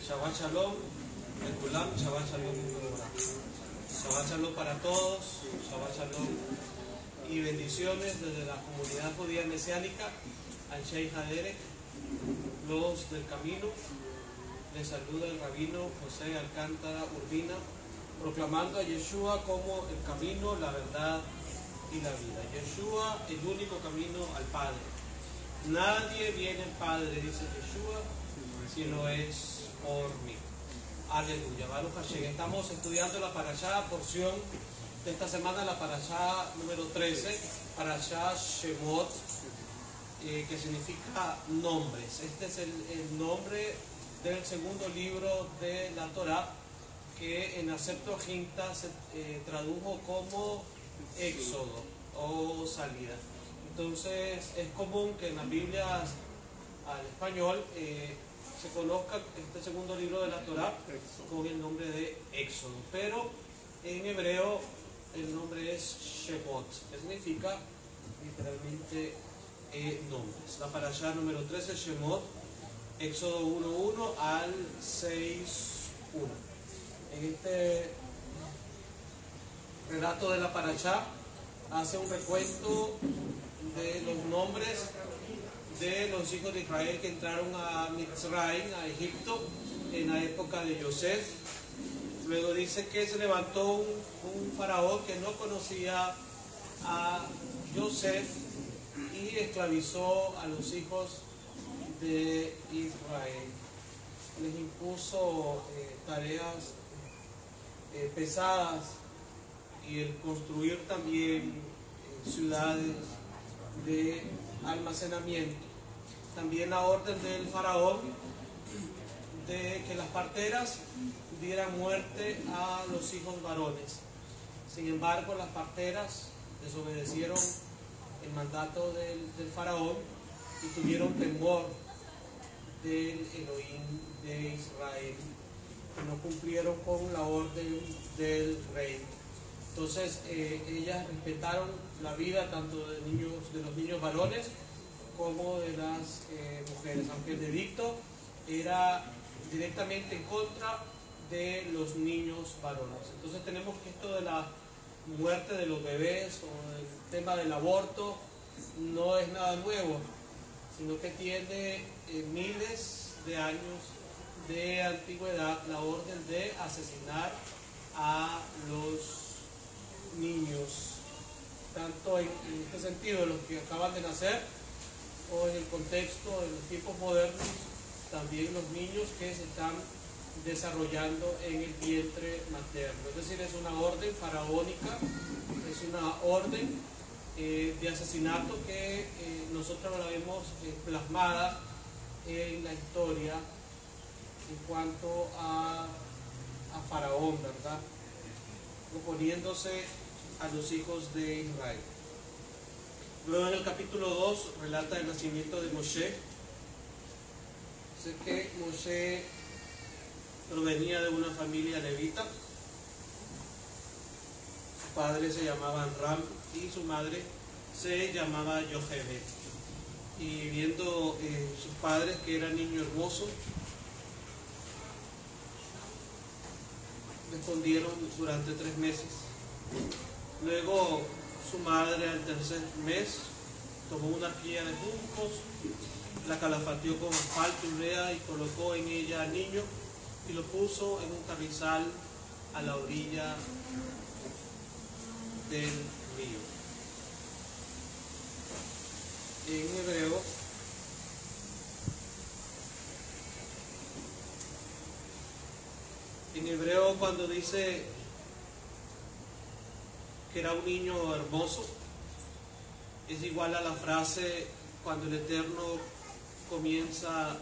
Shabbat Shalom, Kulam, Shabbat Shalom, Shabbat Shalom para todos, Shabbat Shalom y bendiciones desde la comunidad judía mesiánica, Anshei Haderech, los del camino. Les saluda el rabino José Alcántara Urbina, proclamando a Yeshua como el camino, la verdad y la vida. Yeshua, el único camino al Padre. Nadie viene al Padre, dice Yeshua, si no es por mí. Aleluya, Baruch Hashem. Estamos estudiando la parashá, porción de esta semana, la parashá número 13, parashá Shemot, que significa nombres. Este es el nombre del segundo libro de la Torá, que en la Septuaginta se tradujo como Éxodo o salida. Entonces es común que en las Biblias al español se conozca este segundo libro de la Torá con el nombre de Éxodo, pero en hebreo el nombre es Shemot, que significa literalmente nombres. La parashá número 13, Shemot, Éxodo 1.1 al 6.1. En este relato de la parashá hace un recuento de los nombres de los hijos de Israel que entraron a Mitzrayim, a Egipto, en la época de Yosef. Luego dice que se levantó un faraón que no conocía a Yosef y esclavizó a los hijos de Israel. Les impuso tareas pesadas y el construir también ciudades de almacenamiento. También la orden del faraón de que las parteras dieran muerte a los hijos varones. Sin embargo, las parteras desobedecieron el mandato del faraón y tuvieron temor del Elohim de Israel, que no cumplieron con la orden del rey. Entonces ellas respetaron la vida tanto de los niños varones como de las mujeres, aunque el edicto era directamente en contra de los niños varones. Entonces tenemos que esto de la muerte de los bebés o el tema del aborto no es nada nuevo, sino que tiene miles de años de antigüedad la orden de asesinar a los niños, tanto en este sentido, los que acaban de nacer, o en el contexto de los tiempos modernos, también los niños que se están desarrollando en el vientre materno. Es decir, es una orden faraónica, es una orden de asesinato que nosotros la vemos plasmada en la historia en cuanto a Faraón, ¿verdad? Oponiéndose a los hijos de Israel. Luego en el capítulo 2 relata el nacimiento de Moshe. Sé que Moshe provenía de una familia levita. Su padre se llamaba Ram y su madre se llamaba Yochebed. Y viendo sus padres que era niño hermoso, le escondieron durante 3 meses. Luego su madre al tercer mes tomó una pilla de juncos, la calafateó con asfalto y brea y colocó en ella al niño y lo puso en un carrizal a la orilla del río. En hebreo cuando dice que era un niño hermoso, es igual a la frase cuando el Eterno comienza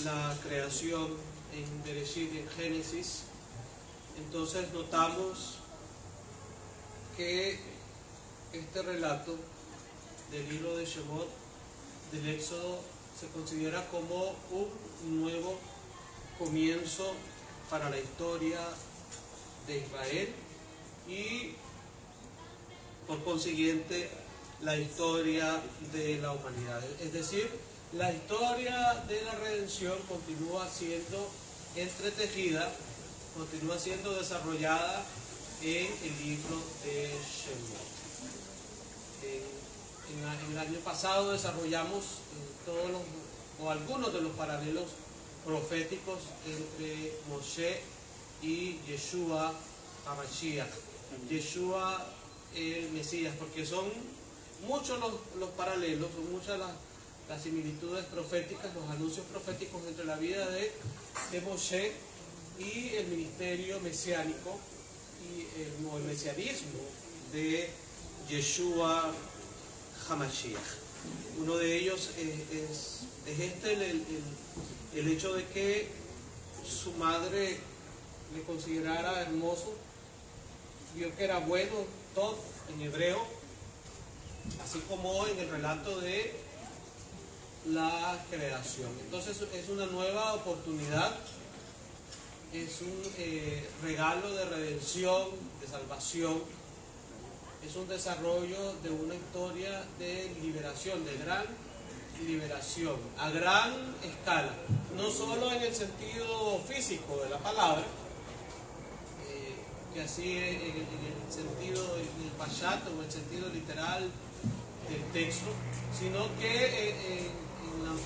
la creación en Bereshit, en Génesis. Entonces notamos que este relato del libro de Shemot, del Éxodo, se considera como un nuevo comienzo para la historia de Israel y por consiguiente la historia de la humanidad. Es decir, La historia de la redención continúa siendo entretejida, continúa siendo desarrollada en el libro de Shemot. En el año pasado desarrollamos algunos de los paralelos proféticos entre Moshe y Yeshua HaMashiach, Yeshua el Mesías, porque son muchos los paralelos, son muchas las similitudes proféticas, los anuncios proféticos entre la vida de Moshe y el ministerio mesiánico y el mesianismo de Yeshua HaMashiach. Uno de ellos es el hecho de que su madre le considerara hermoso, vio que era bueno, Tov en hebreo, así como en el relato de la creación. Entonces es una nueva oportunidad, es un regalo de redención, de salvación, es un desarrollo de una historia de liberación, de gran liberación, a gran escala, no solo en el sentido físico de la palabra, que así en el sentido del pashat o en el sentido literal del texto, sino que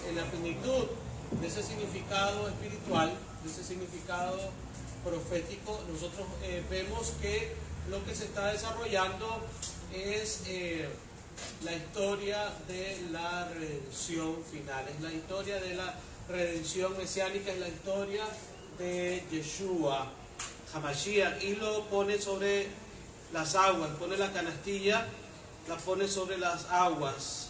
en la plenitud de ese significado espiritual, de ese significado profético, nosotros vemos que lo que se está desarrollando es la historia de la redención final, es la historia de la redención mesiánica, es la historia de Yeshua HaMashiach, y lo pone sobre las aguas, pone la canastilla, la pone sobre las aguas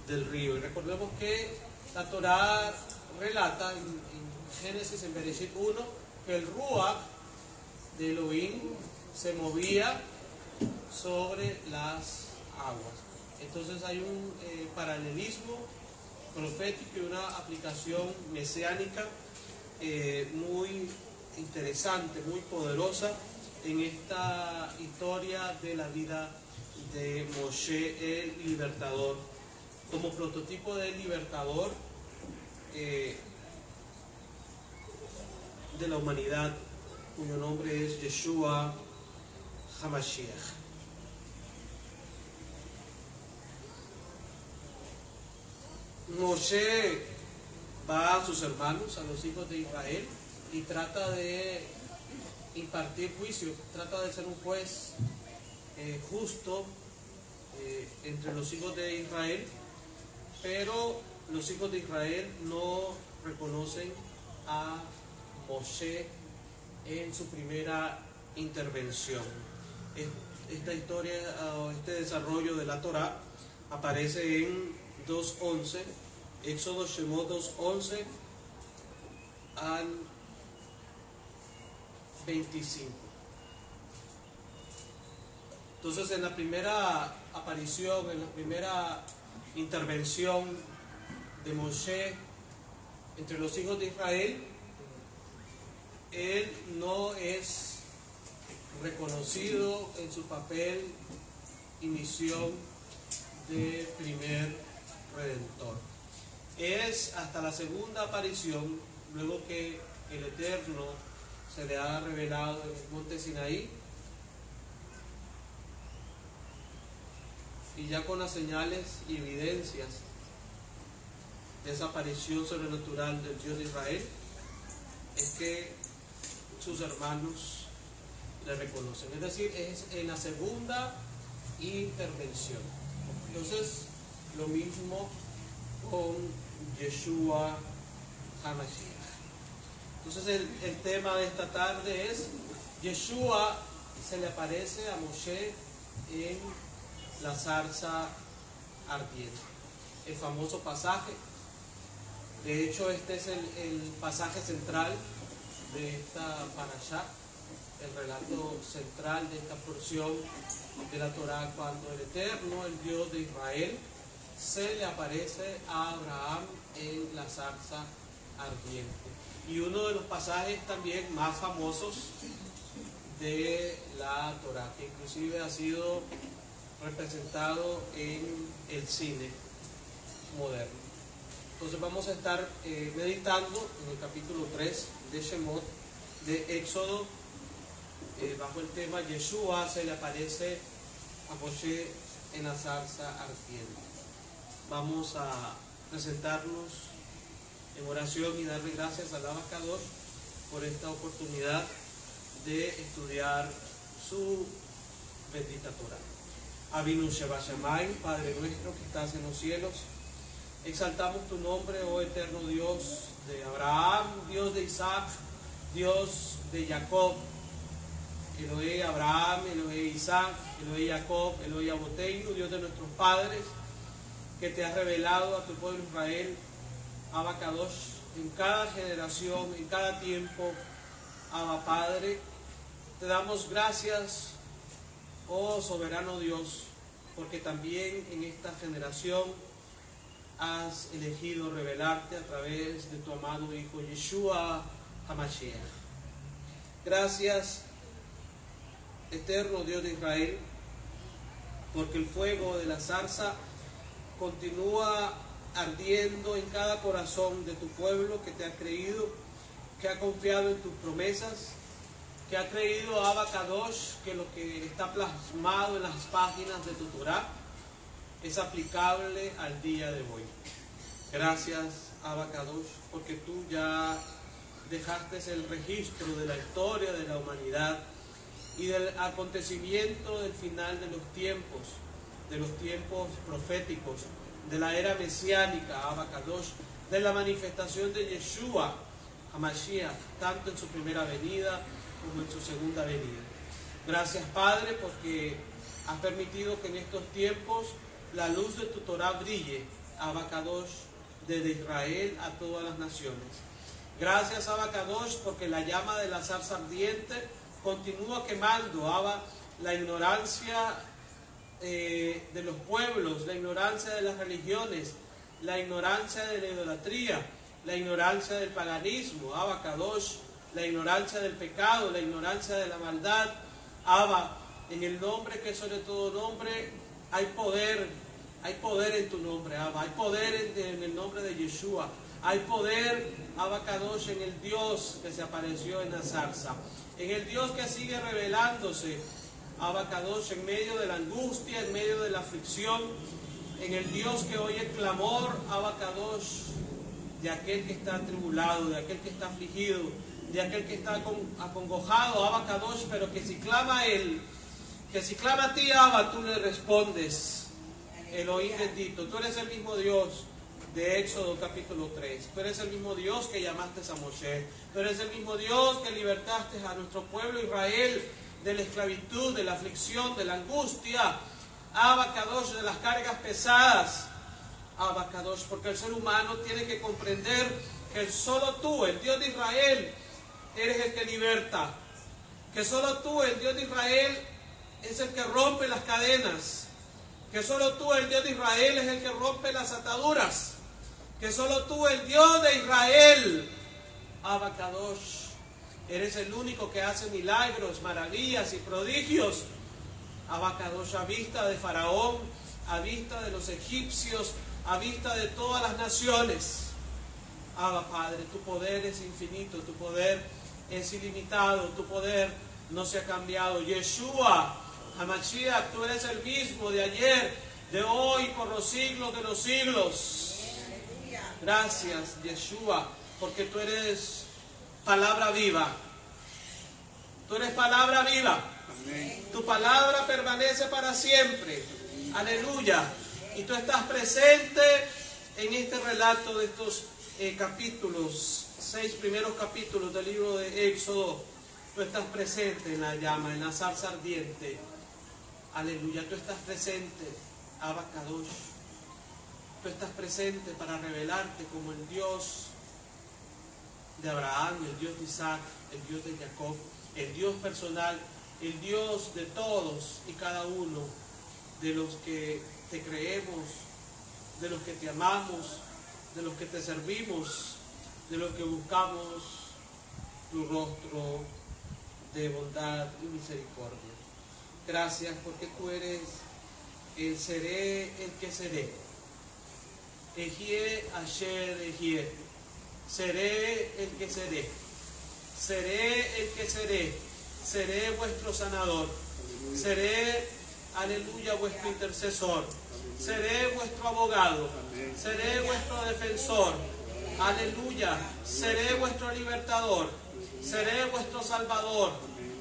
del río. Y recordemos que la Torá relata en Génesis, en Bereshit 1, que el Ruach de Elohim se movía sobre las aguas. Entonces hay un paralelismo profético y una aplicación mesiánica muy interesante, muy poderosa en esta historia de la vida de Moshe el libertador, como prototipo del libertador de la humanidad, cuyo nombre es Yeshua HaMashiach. Moshe va a sus hermanos, a los hijos de Israel, y trata de impartir juicio, trata de ser un juez justo entre los hijos de Israel, pero los hijos de Israel no reconocen a Moshe en su primera intervención. Esta historia, este desarrollo de la Torá aparece en 2.11, Éxodo Shemot 2.11 al 25. Entonces, en la primera aparición, en la primera intervención de Moshe entre los hijos de Israel, él no es reconocido en su papel y misión de primer redentor. Es hasta la segunda aparición, luego que el Eterno se le ha revelado en el monte Sinaí, y ya con las señales y evidencias de esa aparición sobrenatural del Dios de Israel, es que sus hermanos le reconocen. Es decir, es en la segunda intervención. Entonces, lo mismo con Yeshua HaMashiach. Entonces, el tema de esta tarde es: Yeshua se le aparece a Moshe en la zarza ardiente. El famoso pasaje, de hecho este es el pasaje central de esta parashá, el relato central de esta porción de la Torá, cuando el Eterno, el Dios de Israel, se le aparece a Abraham en la zarza ardiente. Y uno de los pasajes también más famosos de la Torá, que inclusive ha sido representado en el cine moderno. Entonces vamos a estar meditando en el capítulo 3 de Shemot, de Éxodo, bajo el tema Yeshua se le aparece a Moshe en la zarza ardiente. Vamos a presentarnos en oración y darle gracias al Abacadosh por esta oportunidad de estudiar su bendita Torah. Avinu Sheba Shamayim, Padre nuestro que estás en los cielos, exaltamos tu nombre, oh eterno Dios de Abraham, Dios de Isaac, Dios de Jacob, Elohe Abraham, Elohe Isaac, Elohe Jacob, Elohe Aboteinu, Dios de nuestros padres, que te has revelado a tu pueblo Israel, Abacadosh, en cada generación, en cada tiempo. Abba Padre, te damos gracias, oh soberano Dios, porque también en esta generación has elegido revelarte a través de tu amado Hijo Yeshua HaMashiach. Gracias, eterno Dios de Israel, porque el fuego de la zarza continúa ardiendo en cada corazón de tu pueblo que te ha creído, que ha confiado en tus promesas, que ha creído, Abacadosh, que lo que está plasmado en las páginas de tu Torah es aplicable al día de hoy. Gracias, Abacadosh, porque tú ya dejaste el registro de la historia de la humanidad y del acontecimiento del final de los tiempos proféticos, de la era mesiánica, Abacadosh, de la manifestación de Yeshua HaMashiach, tanto en su primera venida como en su segunda venida. Gracias, Padre, porque has permitido que en estos tiempos la luz de tu Torah brille, Abacadosh, desde Israel a todas las naciones. Gracias, Abacadosh, porque la llama de la zarza ardiente continúa quemando, Abba, la ignorancia de los pueblos, la ignorancia de las religiones, la ignorancia de la idolatría, la ignorancia del paganismo, Abacadosh, la ignorancia del pecado, la ignorancia de la maldad. Abba, en el nombre que sobre todo nombre, hay poder en tu nombre, Abba, hay poder en el nombre de Yeshua, hay poder, Abacadosh, en el Dios que se apareció en la zarza, en el Dios que sigue revelándose, Abacadosh, en medio de la angustia, en medio de la aflicción, en el Dios que oye el clamor, Abacadosh, de aquel que está atribulado, de aquel que está afligido, de aquel que está acongojado, Abacadosh, pero que si clama a él, que si clama a ti, Abba, tú le respondes. Elohim bendito, tú eres el mismo Dios de Éxodo capítulo 3, tú eres el mismo Dios que llamaste a Moshe, tú eres el mismo Dios que libertaste a nuestro pueblo Israel de la esclavitud, de la aflicción, de la angustia, Abacadosh, de las cargas pesadas, Abacadosh, porque el ser humano tiene que comprender que solo tú, el Dios de Israel, eres el que liberta, que solo tú, el Dios de Israel, es el que rompe las cadenas, que solo tú, el Dios de Israel, es el que rompe las ataduras, que solo tú, el Dios de Israel, Abacadosh, eres el único que hace milagros, maravillas y prodigios, Abacadosh, a vista de Faraón, a vista de los egipcios, a vista de todas las naciones. Abba, Padre, tu poder es infinito, tu poder es ilimitado, tu poder no se ha cambiado. Yeshua HaMashiach, tú eres el mismo de ayer, de hoy, por los siglos de los siglos. Gracias, Yeshua, porque tú eres palabra viva. Tú eres palabra viva. Tu palabra permanece para siempre. Aleluya. Y tú estás presente en este relato de estos capítulos, 6 primeros capítulos del libro de Éxodo. Tú estás presente en la llama, en la zarza ardiente. Aleluya, tú estás presente, Abacadosh. Tú estás presente para revelarte como el Dios de Abraham, el Dios de Isaac, el Dios de Jacob, el Dios personal, el Dios de todos y cada uno de los que te creemos, de los que te amamos, de los que te servimos, de los que buscamos tu rostro de bondad y misericordia. Gracias porque tú eres el seré, el que seré, Ejie Asher Ejie. Seré el que seré. Seré el que seré. Seré vuestro sanador. Seré, aleluya, vuestro intercesor. Seré vuestro abogado. Seré vuestro defensor. Aleluya. Seré vuestro libertador. Seré vuestro salvador.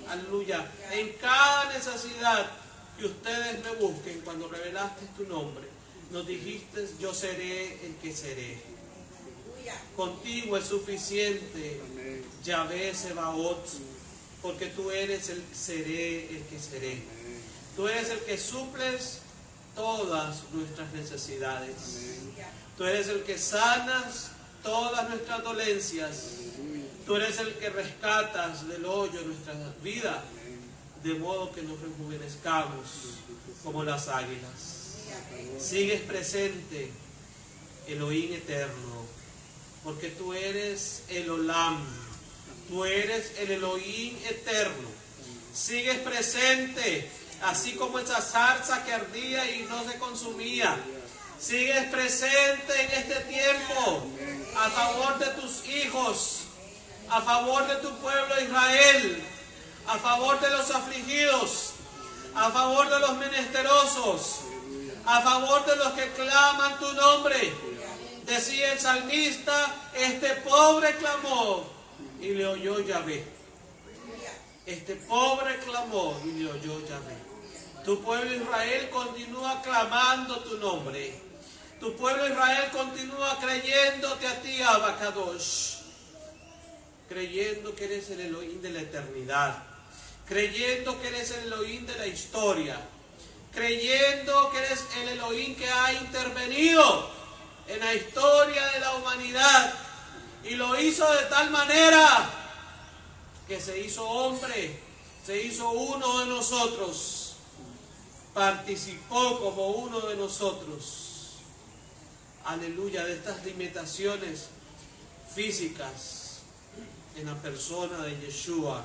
Aleluya. En cada necesidad que ustedes me busquen, cuando revelaste tu nombre, nos dijiste: yo seré el que seré. Contigo es suficiente, Yahvé Sebaot, porque tú eres el seré, el que seré. Tú eres el que suples todas nuestras necesidades. Tú eres el que sanas todas nuestras dolencias. Tú eres el que rescatas del hoyo nuestra vida, de modo que nos rejuvenezcamos como las águilas. Sigues presente, Elohim eterno, porque tú eres el Olam, tú eres el Elohim eterno. Sigues presente, así como esa zarza que ardía y no se consumía. Sigues presente en este tiempo, a favor de tus hijos, a favor de tu pueblo Israel, a favor de los afligidos, a favor de los menesterosos, a favor de los que claman tu nombre. Decía el salmista: este pobre clamó y le oyó Yahvé. Este pobre clamó y le oyó Yahvé. Tu pueblo Israel continúa clamando tu nombre. Tu pueblo Israel continúa creyéndote a ti, Abba Kadosh. Creyendo que eres el Elohim de la eternidad. Creyendo que eres el Elohim de la historia. Creyendo que eres el Elohim que ha intervenido en la historia de la humanidad, y lo hizo de tal manera que se hizo hombre, se hizo uno de nosotros, participó como uno de nosotros, aleluya, de estas limitaciones físicas en la persona de Yeshua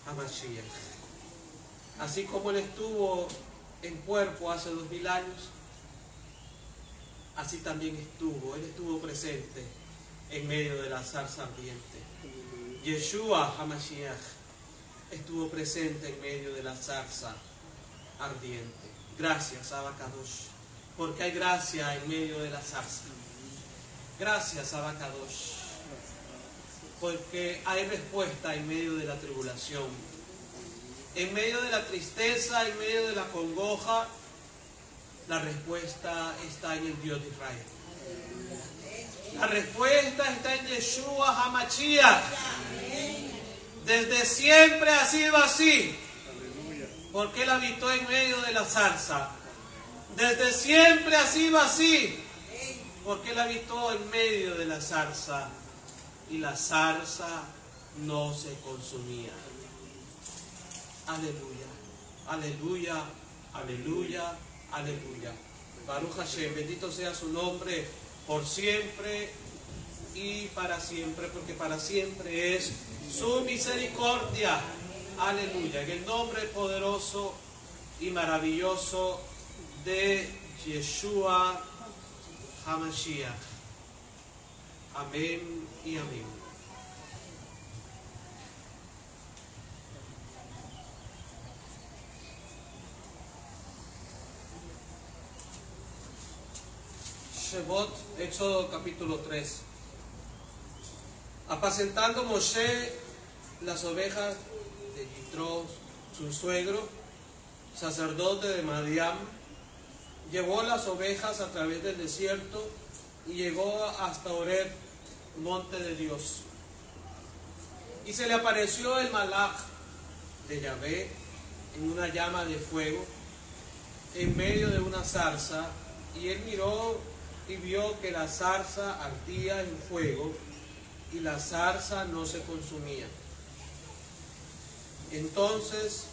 HaMashiach. Así como Él estuvo en cuerpo hace 2000 años, así también Él estuvo presente en medio de la zarza ardiente. Yeshua HaMashiach estuvo presente en medio de la zarza ardiente. Gracias, Abba Kadosh, porque hay gracia en medio de la zarza. Gracias, Abba Kadosh, porque hay respuesta en medio de la tribulación, en medio de la tristeza, en medio de la congoja. La respuesta está en el Dios de Israel. La respuesta está en Yeshua HaMashiach. Desde siempre ha sido así, porque Él habitó en medio de la zarza. Desde siempre ha sido así, porque Él habitó en medio de la zarza, y la zarza no se consumía. Aleluya, aleluya, aleluya, aleluya. Baruch Hashem, bendito sea su nombre por siempre y para siempre, porque para siempre es su misericordia. Aleluya, en el nombre poderoso y maravilloso de Yeshua HaMashiach. Amén y amén. Shemot, Éxodo capítulo 3. Apacentando Moshe las ovejas de Yitro, su suegro, sacerdote de Madián, llevó las ovejas a través del desierto y llegó hasta Horeb, monte de Dios. Y se le apareció el malaj de Yahvé en una llama de fuego en medio de una zarza, y él miró y vio que la zarza ardía en fuego y la zarza no se consumía. Entonces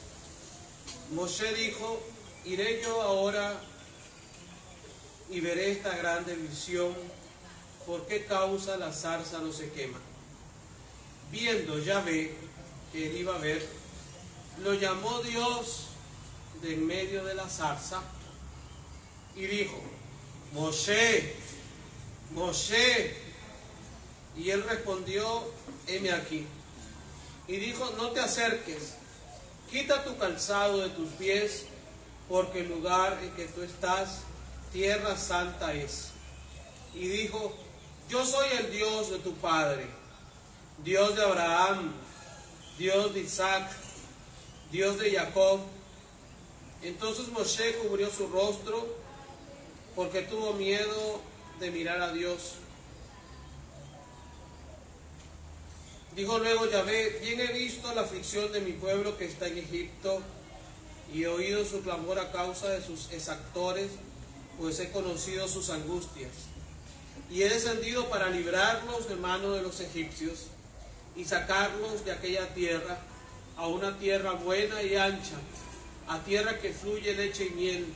Moshe dijo: iré yo ahora y veré esta grande visión, ¿por qué causa la zarza no se quema? Viendo Yahvé que él iba a ver, lo llamó Dios de en medio de la zarza y dijo: Moshe, Moshe, y él respondió, heme aquí. Y dijo, no te acerques, quita tu calzado de tus pies, porque el lugar en que tú estás, tierra santa es. Y dijo, yo soy el Dios de tu padre, Dios de Abraham, Dios de Isaac, Dios de Jacob. Entonces Moshe cubrió su rostro, porque tuvo miedo de mirar a Dios. Dijo luego Yahvé, bien he visto la aflicción de mi pueblo que está en Egipto, y he oído su clamor a causa de sus exactores, pues he conocido sus angustias. Y he descendido para librarlos de mano de los egipcios, y sacarlos de aquella tierra, a una tierra buena y ancha, a tierra que fluye leche y miel,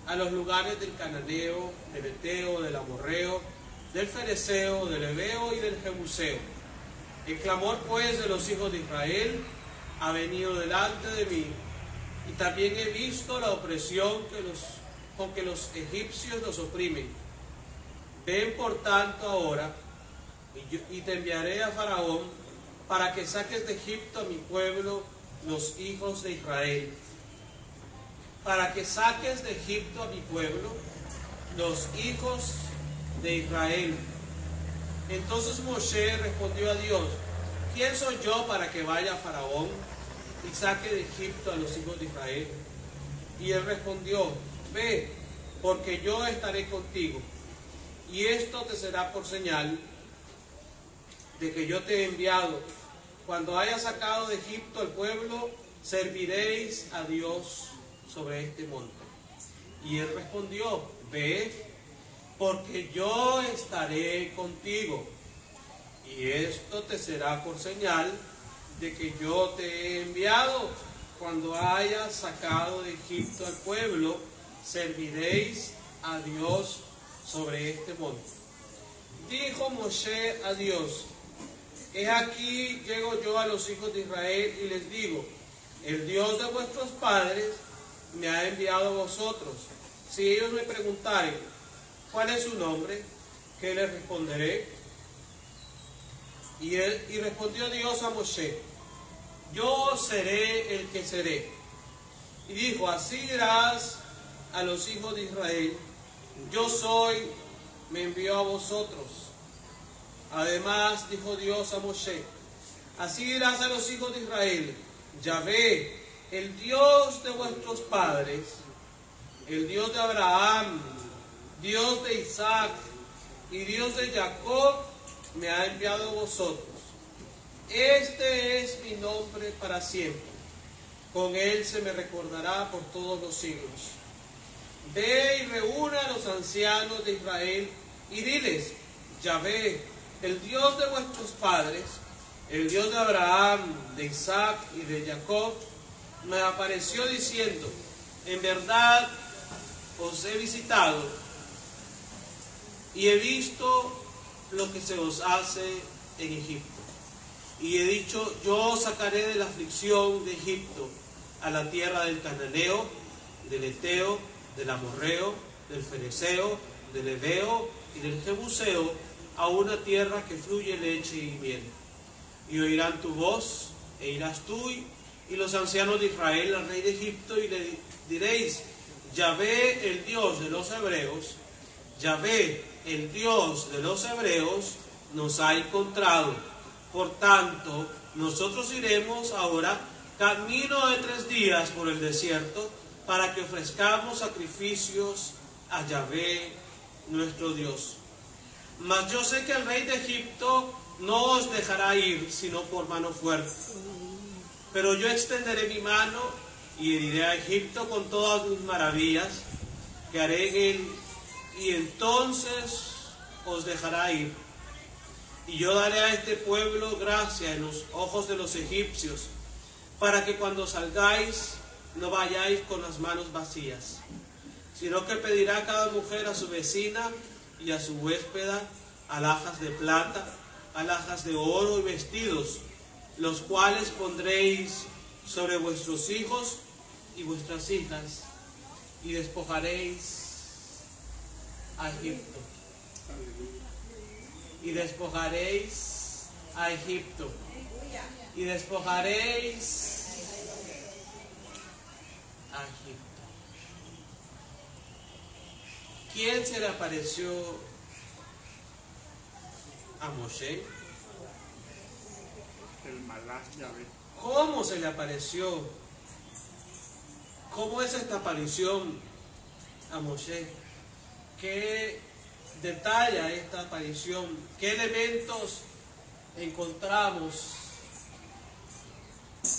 a los lugares del cananeo, del heteo, del amorreo, del fereceo, del heveo y del jebuseo. El clamor pues de los hijos de Israel ha venido delante de mí, y también he visto la opresión con que los egipcios los oprimen. Ven por tanto ahora, y te enviaré a Faraón, para que saques de Egipto a mi pueblo, los hijos de Israel. Para que saques de Egipto a mi pueblo, los hijos de Israel. Entonces Moshe respondió a Dios, ¿quién soy yo para que vaya a Faraón y saque de Egipto a los hijos de Israel? Y él respondió, ve, porque yo estaré contigo, y esto te será por señal de que yo te he enviado. Cuando haya sacado de Egipto al pueblo, serviréis a Dios sobre este monte. Y él respondió, ve, porque yo estaré contigo, y esto te será por señal de que yo te he enviado. Cuando hayas sacado de Egipto al pueblo, serviréis a Dios sobre este monte. Dijo Moshe a Dios, he aquí llego yo a los hijos de Israel y les digo, el Dios de vuestros padres me ha enviado a vosotros. Si ellos me preguntaren, ¿cuál es su nombre? ¿Qué les responderé? Y respondió Dios a Moshe, yo seré el que seré. Y dijo, así dirás a los hijos de Israel, yo soy, me envió a vosotros. Además dijo Dios a Moshe, así dirás a los hijos de Israel, Yahvé, el Dios de vuestros padres, el Dios de Abraham, Dios de Isaac y Dios de Jacob, me ha enviado a vosotros. Este es mi nombre para siempre. Con él se me recordará por todos los siglos. Ve y reúne a los ancianos de Israel y diles, Yahvé, el Dios de vuestros padres, el Dios de Abraham, de Isaac y de Jacob, me apareció diciendo, en verdad os he visitado y he visto lo que se os hace en Egipto. Y he dicho, yo os sacaré de la aflicción de Egipto a la tierra del cananeo, del heteo, del amorreo, del fereceo, del heveo y del jebuseo, a una tierra que fluye leche y miel. Y oirán tu voz, e irás tú y los ancianos de Israel al rey de Egipto, y le diréis, Yahvé, el Dios de los hebreos, Yahvé, el Dios de los hebreos, nos ha encontrado. Por tanto, nosotros iremos ahora camino de 3 días por el desierto, para que ofrezcamos sacrificios a Yahvé, nuestro Dios. Mas yo sé que el rey de Egipto no os dejará ir, sino por mano fuerte. Pero yo extenderé mi mano y heriré a Egipto con todas mis maravillas que haré en él, y entonces os dejará ir. Y yo daré a este pueblo gracia en los ojos de los egipcios, para que cuando salgáis no vayáis con las manos vacías, sino que pedirá cada mujer a su vecina y a su huéspeda alhajas de plata, alhajas de oro y vestidos, los cuales pondréis sobre vuestros hijos y vuestras hijas, y despojaréis a Egipto. y despojaréis a Egipto, y despojaréis a Egipto. ¿Quién se le apareció a Moshe? El Malach Yahvé. ¿Cómo se le apareció? ¿Cómo es esta aparición a Moshe? ¿Qué detalla esta aparición? ¿Qué elementos encontramos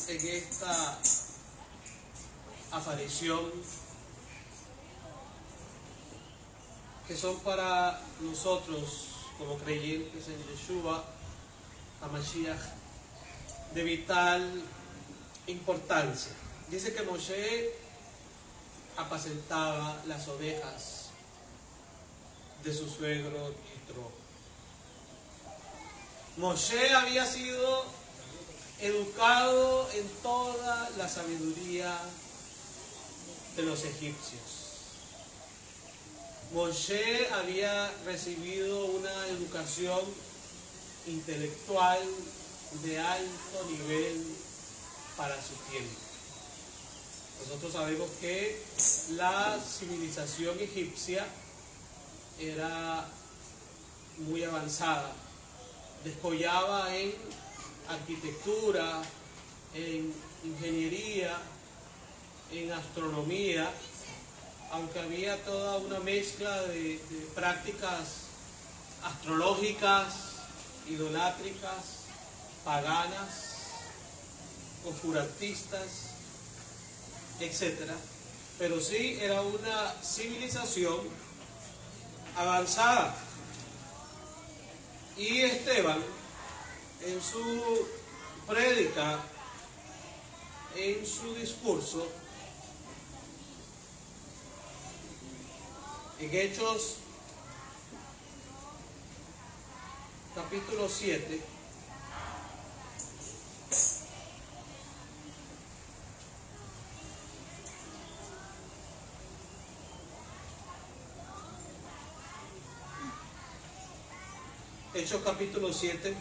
en esta aparición que son para nosotros como creyentes en Yeshua HaMashiach de vital importancia? Dice que Moshe apacentaba las ovejas de su suegro Yitro. Moshe había sido educado en toda la sabiduría de los egipcios. Moshe había recibido una educación intelectual de alto nivel para su tiempo. Nosotros sabemos que la civilización egipcia era muy avanzada, descollaba en arquitectura, en ingeniería, en astronomía, aunque había toda una mezcla de prácticas astrológicas, idolátricas, paganas, oscurantistas, etc. Pero sí era una civilización avanzada. Y Esteban, en su prédica, en su discurso, en Hechos capítulo 7, Hechos capítulo 7,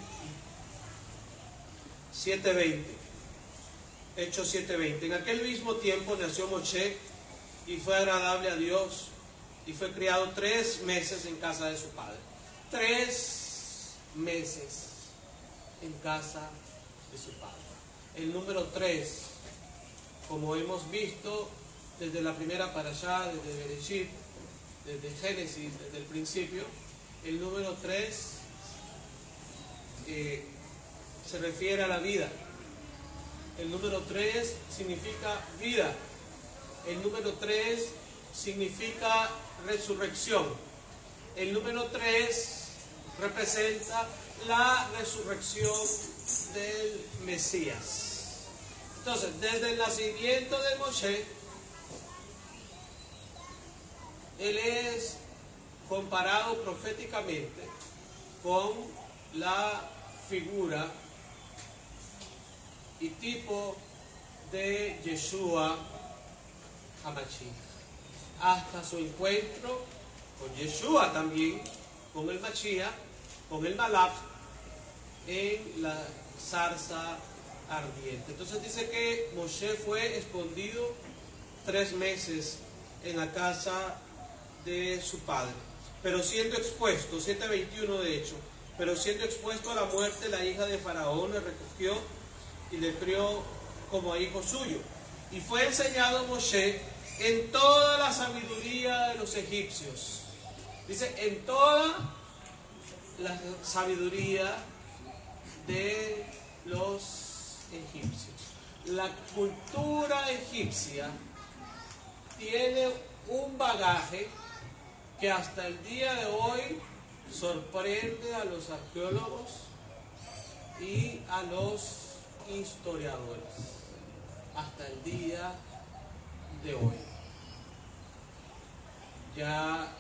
7:20. Hechos 7:20. En aquel mismo tiempo nació Moshe y fue agradable a Dios y fue criado 3 meses en casa de su padre. 3 meses en casa de su padre. El número 3, como hemos visto desde la primera parashá, desde Bereshit, desde Génesis, desde el principio, el número 3 se refiere a la vida. El número 3 significa vida. El número 3 significa resurrección. El número 3 representa la resurrección del Mesías. Entonces, desde el nacimiento de Moshe, él es comparado proféticamente con la figura y tipo de Yeshua HaMashiach, hasta su encuentro con Yeshua también, con el Mashiach, con el Malach, en la zarza ardiente. Entonces dice que Moshe fue escondido 3 meses en la casa de su padre, pero siendo expuesto, 7:21 de hecho, pero siendo expuesto a la muerte, la hija de Faraón le recogió y le crió como a hijo suyo. Y fue enseñado Moshe en toda la sabiduría de los egipcios. Dice, en toda la sabiduría de los egipcios. La cultura egipcia tiene un bagaje que hasta el día de hoy sorprende a los arqueólogos y a los historiadores hasta el día de hoy. Ya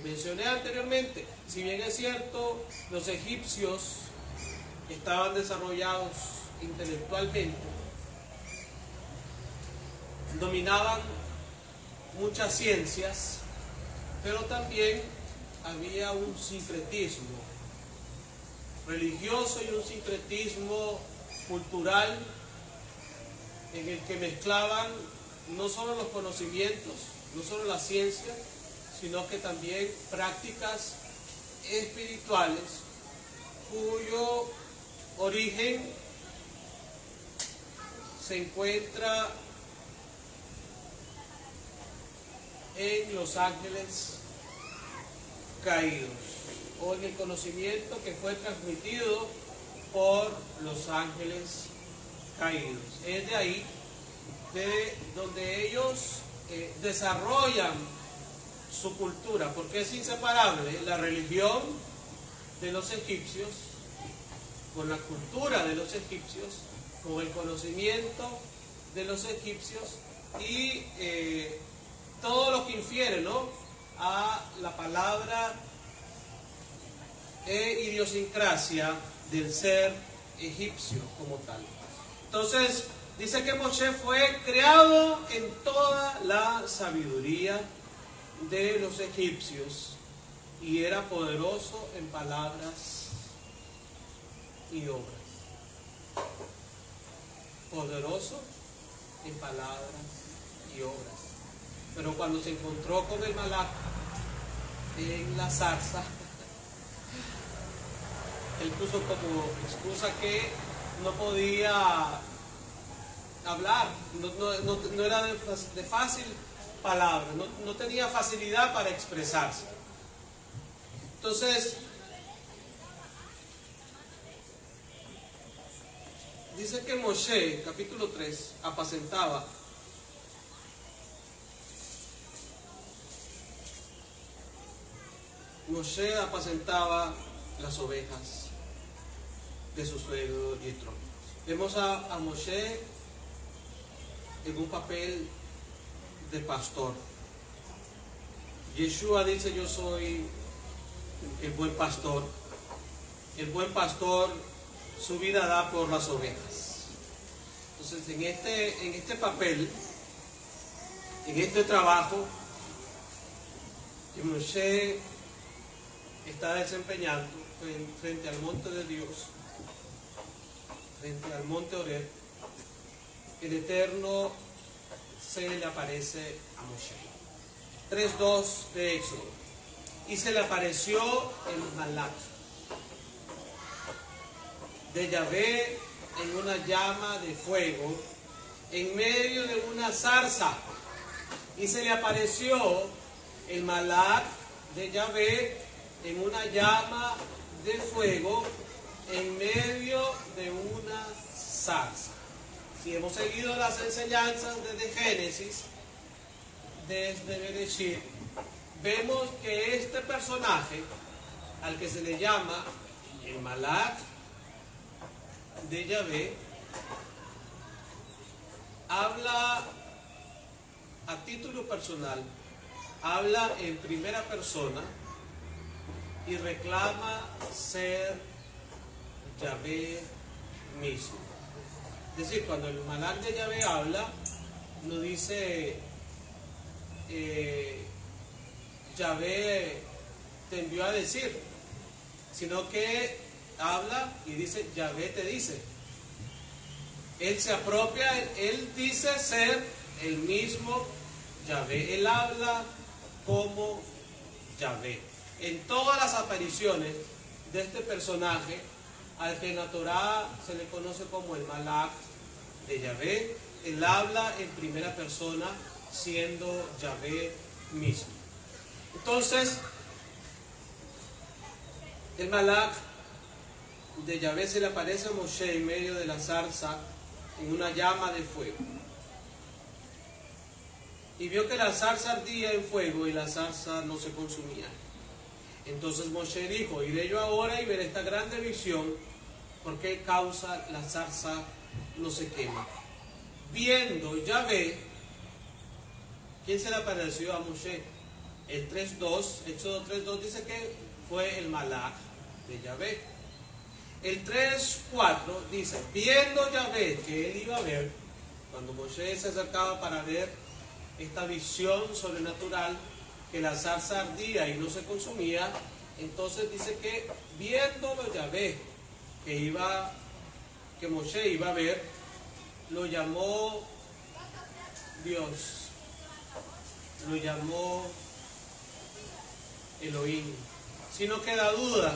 mencioné anteriormente, si bien es cierto, los egipcios estaban desarrollados intelectualmente, dominaban muchas ciencias, pero también había un sincretismo religioso y un sincretismo cultural en el que mezclaban no solo los conocimientos, no solo la ciencia, sino que también prácticas espirituales cuyo origen se encuentra en los ángeles caídos o en el conocimiento que fue transmitido por los ángeles caídos. Es de ahí de donde ellos desarrollan su cultura, porque es inseparable la religión de los egipcios con la cultura de los egipcios, con el conocimiento de los egipcios y todo lo que infiere, ¿no?, a la palabra e idiosincrasia del ser egipcio como tal. Entonces, dice que Moshe fue creado en toda la sabiduría de los egipcios y era poderoso en palabras y obras. Poderoso en palabras y obras. Pero cuando se encontró con el Malach en la zarza, él puso como excusa que no podía hablar, no era de fácil palabra, no tenía facilidad para expresarse. Entonces, dice que Moshe, capítulo 3, apacentaba las ovejas de su suegro Yitro. Vemos a Moshe en un papel de pastor. Yeshua dice: yo soy el buen pastor. El buen pastor su vida da por las ovejas. Entonces, en este papel, en este trabajo que Moshe está desempeñando frente al monte de Dios, frente al monte Horeb, el Eterno se le aparece a Moshe. 3:2 de Éxodo. Y se le apareció el Malach de Yahvé en una llama de fuego en medio de una zarza. Y se le apareció el Malach de Yahvé en una llama de fuego en medio de una zarza. Si hemos seguido las enseñanzas desde Génesis, desde Bereshit, vemos que este personaje, al que se le llama el Malach de Yahvé, habla a título personal, habla en primera persona y reclama ser Yahvé mismo. Es decir, cuando el Malach de Yahvé habla, no dice Yahvé te envió a decir, sino que habla y dice Yahvé te dice. Él se apropia, él dice ser el mismo Yahvé. Él habla como Yahvé. En todas las apariciones de este personaje, al que en la Torá se le conoce como el Malach de Yahvé, él habla en primera persona siendo Yahvé mismo. Entonces, el Malach de Yahvé se le aparece a Moshe en medio de la zarza en una llama de fuego. Y vio que la zarza ardía en fuego y la zarza no se consumía. Entonces Moshe dijo: iré yo ahora y veré esta grande visión, ¿por qué causa la zarza no se quema? Viendo Yahvé, ¿quién se le apareció a Moshe? El 3:2, Éxodo 3:2 dice que fue el Malach de Yahvé. El 3:4 dice: viendo Yahvé que él iba a ver, cuando Moshe se acercaba para ver esta visión sobrenatural, que la zarza ardía y no se consumía, entonces dice que viéndolo Yahvé, que Moshe iba a ver, lo llamó Dios, lo llamó Elohim. Si no queda dudas,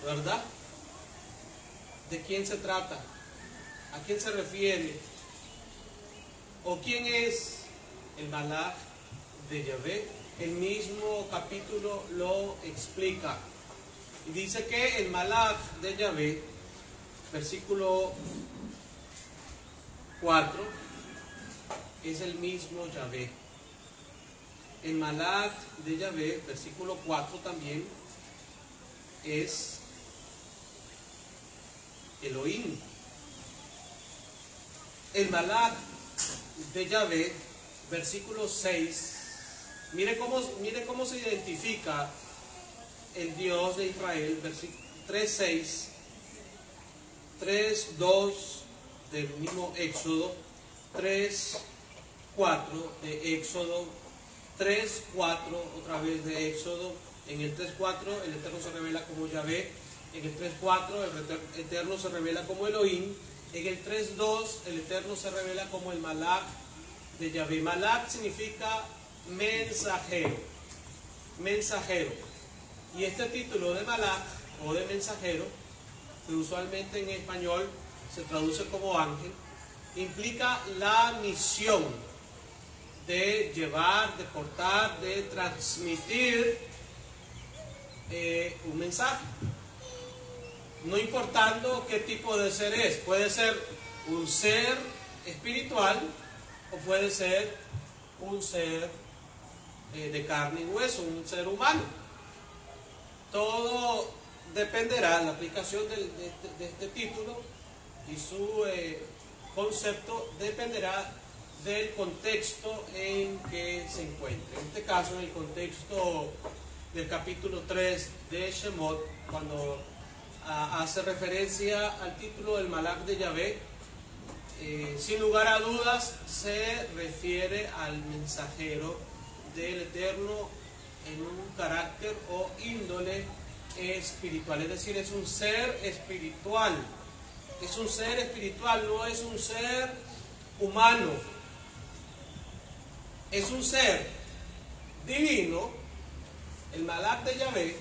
¿verdad? ¿De quién se trata? ¿A quién se refiere? ¿O quién es el Malach de Yahvé? El mismo capítulo lo explica. Y dice que el Malach de Yahvé, versículo 4, es el mismo Yahvé. El Malach de Yahvé, versículo 4 también, es Elohim. El Malach de Yahvé, versículo 6, mire cómo se identifica el Dios de Israel, versículo 3:6, 3:2 del mismo Éxodo, 3:4 de Éxodo, 3:4 otra vez de Éxodo. En el 3:4 el Eterno se revela como Yahvé, en el 3:4 el Eterno se revela como Elohim, en el 3:2 el Eterno se revela como el Malach de Yahvé. Malach significa mensajero, mensajero. Y este título de Malach o de mensajero, que usualmente en español se traduce como ángel, implica la misión de llevar, de portar, de transmitir un mensaje. No importando qué tipo de ser es, puede ser un ser espiritual o puede ser un ser de carne y hueso, un ser humano. Todo dependerá, la aplicación de este título y su concepto dependerá del contexto en que se encuentre. En este caso, en el contexto del capítulo 3 de Shemot, cuando hace referencia al título del Malach de Yahvé, sin lugar a dudas se refiere al mensajero del Eterno en un carácter o índole espiritual, es decir, es un ser espiritual, es un ser espiritual, no es un ser humano, es un ser divino. El Malach de Yahvé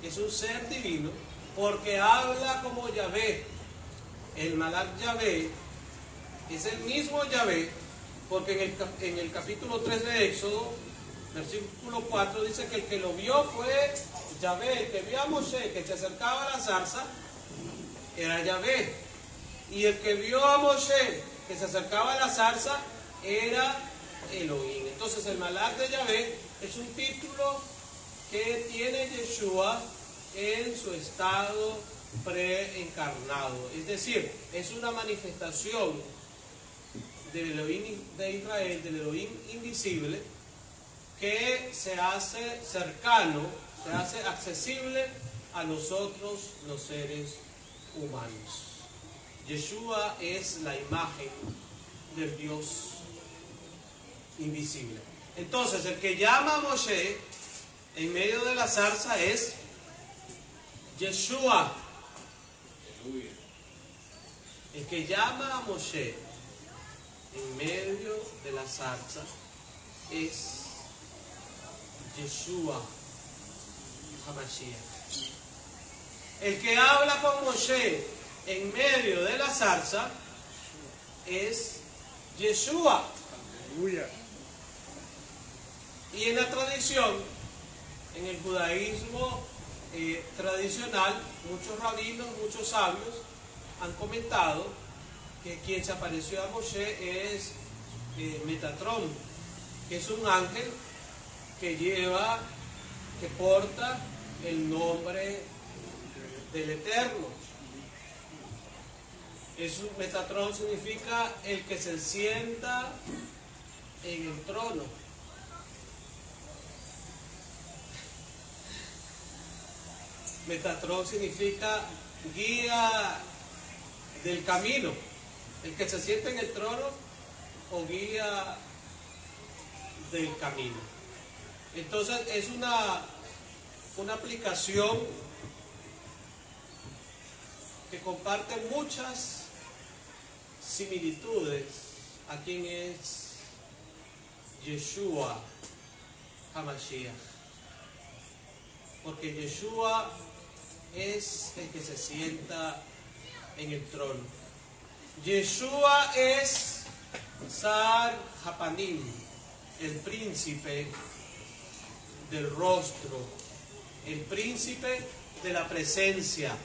es un ser divino porque habla como Yahvé. El Malach Yahvé es el mismo Yahvé porque en el capítulo 3 de Éxodo, versículo 4, dice que el que lo vio fue Yahvé. El que vio a Moshe que se acercaba a la zarza era Yahvé, y el que vio a Moshe que se acercaba a la zarza era Elohim. Entonces el Malach de Yahvé es un título que tiene Yeshua en su estado preencarnado, es decir, es una manifestación del Elohim de Israel, del Elohim invisible, que se hace cercano, se hace accesible a nosotros los seres humanos. Yeshua es la imagen del Dios invisible. Entonces, el que llama a Moshe en medio de la zarza es Yeshua. El que llama a Moshe en medio de la zarza es Yeshua HaMashiach. El que habla con Moshe en medio de la zarza es Yeshua. Y en la tradición, en el judaísmo tradicional, muchos rabinos, muchos sabios han comentado que quien se apareció a Moshe es Metatrón, que es un ángel que porta el nombre del Eterno. Metatrón significa el que se sienta en el trono. Metatrón significa guía del camino, el que se sienta en el trono o guía del camino. Entonces es una aplicación que comparte muchas similitudes a quien es Yeshua HaMashiach. Porque Yeshua es el que se sienta en el trono. Yeshua es Sar Hapanim, el príncipe del rostro, el príncipe de la presencia.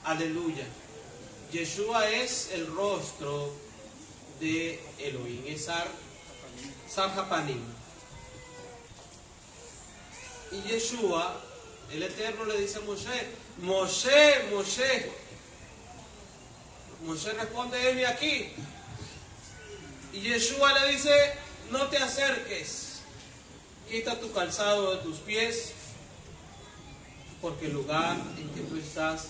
Aleluya. Yeshua es el rostro de Elohim, es Sar Hapanim. Y Yeshua, el Eterno, le dice a Moshe, Moshe responde, heme aquí. Y Yeshua le dice, no te acerques, quita tu calzado de tus pies, porque el lugar en que tú estás,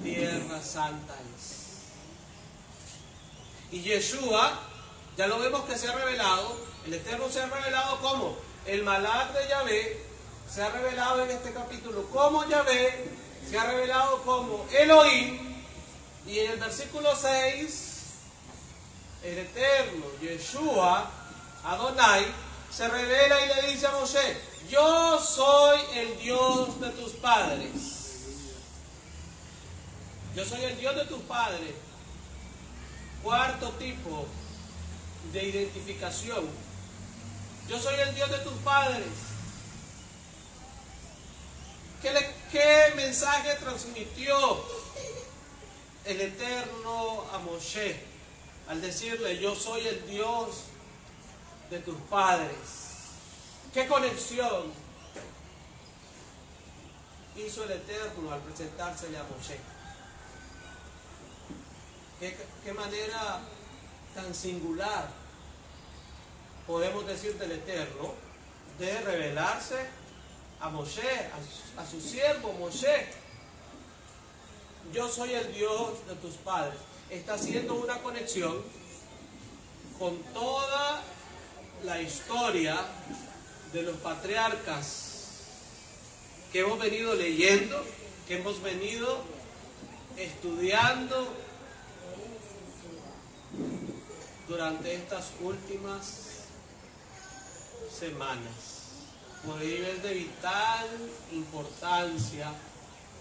tierra santa es. Y Yeshua, ya lo vemos que se ha revelado, el Eterno se ha revelado como el Malach de Yahvé, se ha revelado en este capítulo como Yahvé, se ha revelado como Elohim, y en el versículo 6, el Eterno, Yeshua, Adonai, se revela y le dice a Moshe, yo soy el Dios de tus padres. Yo soy el Dios de tus padres. Cuarto tipo de identificación. Yo soy el Dios de tus padres. ¿Qué mensaje transmitió el Eterno a Moshe al decirle, yo soy el Dios de tus padres? ¿Qué conexión hizo el Eterno al presentársele a Moshe? ¿Qué manera tan singular podemos decir del Eterno de revelarse a Moshe, a su siervo Moshe? Yo soy el Dios de tus padres. Está haciendo una conexión con toda la historia de los patriarcas que hemos venido leyendo, que hemos venido estudiando durante estas últimas semanas. Por ello es de vital importancia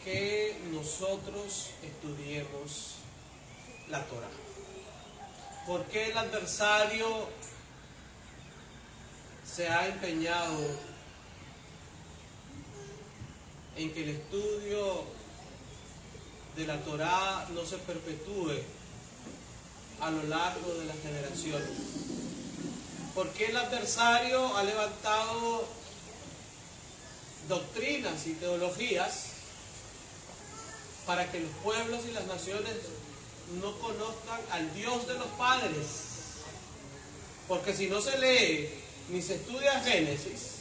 que nosotros estudiemos la Torah. ¿Por qué el adversario se ha empeñado en que el estudio de la Torah no se perpetúe a lo largo de las generaciones? ¿Por qué el adversario ha levantado doctrinas y teologías para que los pueblos y las naciones no conozcan al Dios de los padres? Porque si no se lee ni se estudia Génesis,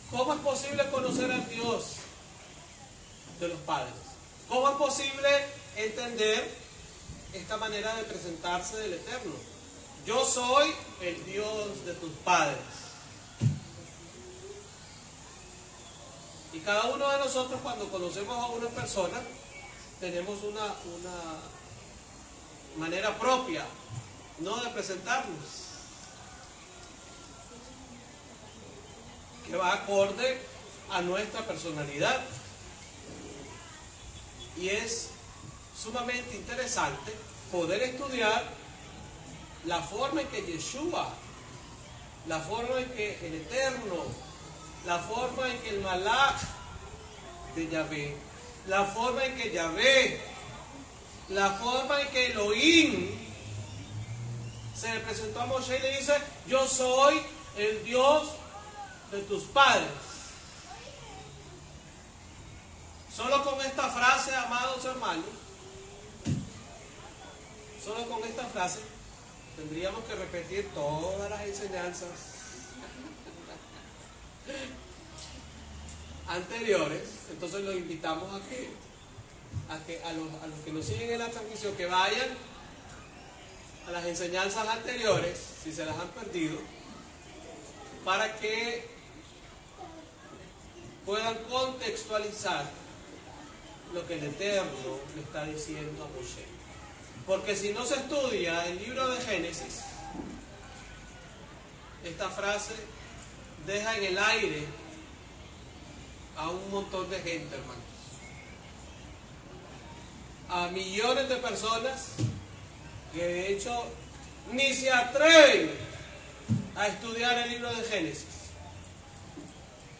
¿cómo es posible conocer al Dios de los padres? ¿Cómo es posible entender esta manera de presentarse del Eterno? Yo soy el Dios de tus padres. Y cada uno de nosotros, cuando conocemos a una persona, tenemos una manera propia, ¿no?, de presentarnos, que va acorde a nuestra personalidad. Y es sumamente interesante poder estudiar la forma en que Yeshua, la forma en que el Eterno, la forma en que el Malach de Yahvé, la forma en que Yahvé, la forma en que Elohim se le presentó a Moshe y le dice, yo soy el Dios de tus padres. Solo con esta frase, amados hermanos, solo con esta frase tendríamos que repetir todas las enseñanzas anteriores. Entonces los invitamos a los que nos siguen en la transmisión, que vayan a las enseñanzas anteriores, si se las han perdido, para que puedan contextualizar lo que el Eterno le está diciendo a Moshe. Porque si no se estudia el libro de Génesis, esta frase deja en el aire a un montón de gente, hermanos. A millones de personas que de hecho ni se atreven a estudiar el libro de Génesis.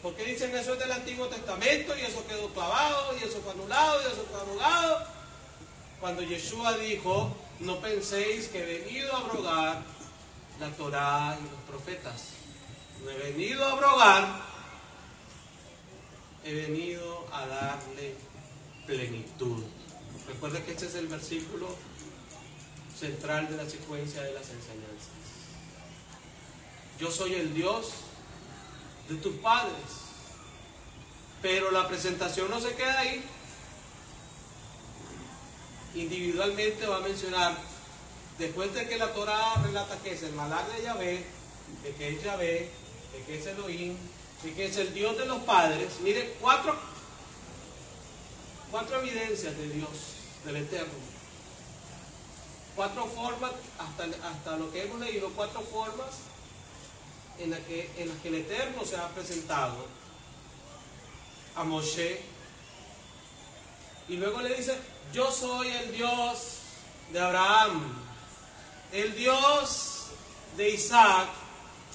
Porque dicen eso es del Antiguo Testamento y eso quedó clavado y eso fue anulado y eso fue abogado. Cuando Yeshua dijo, no penséis que he venido a abrogar la Torá y los profetas. No he venido a abrogar, he venido a darle plenitud. Recuerden que este es el versículo central de la secuencia de las enseñanzas. Yo soy el Dios de tus padres. Pero la presentación no se queda ahí. Individualmente va a mencionar, después de que la Torá relata que es el Malak de Yahvé, de que es Yahvé, de que es Elohim, de que es el Dios de los padres. Miren, cuatro evidencias de Dios, del Eterno. Cuatro formas, hasta lo que hemos leído, cuatro formas en las que el Eterno se ha presentado a Moshe. Y luego le dice, yo soy el Dios de Abraham, el Dios de Isaac,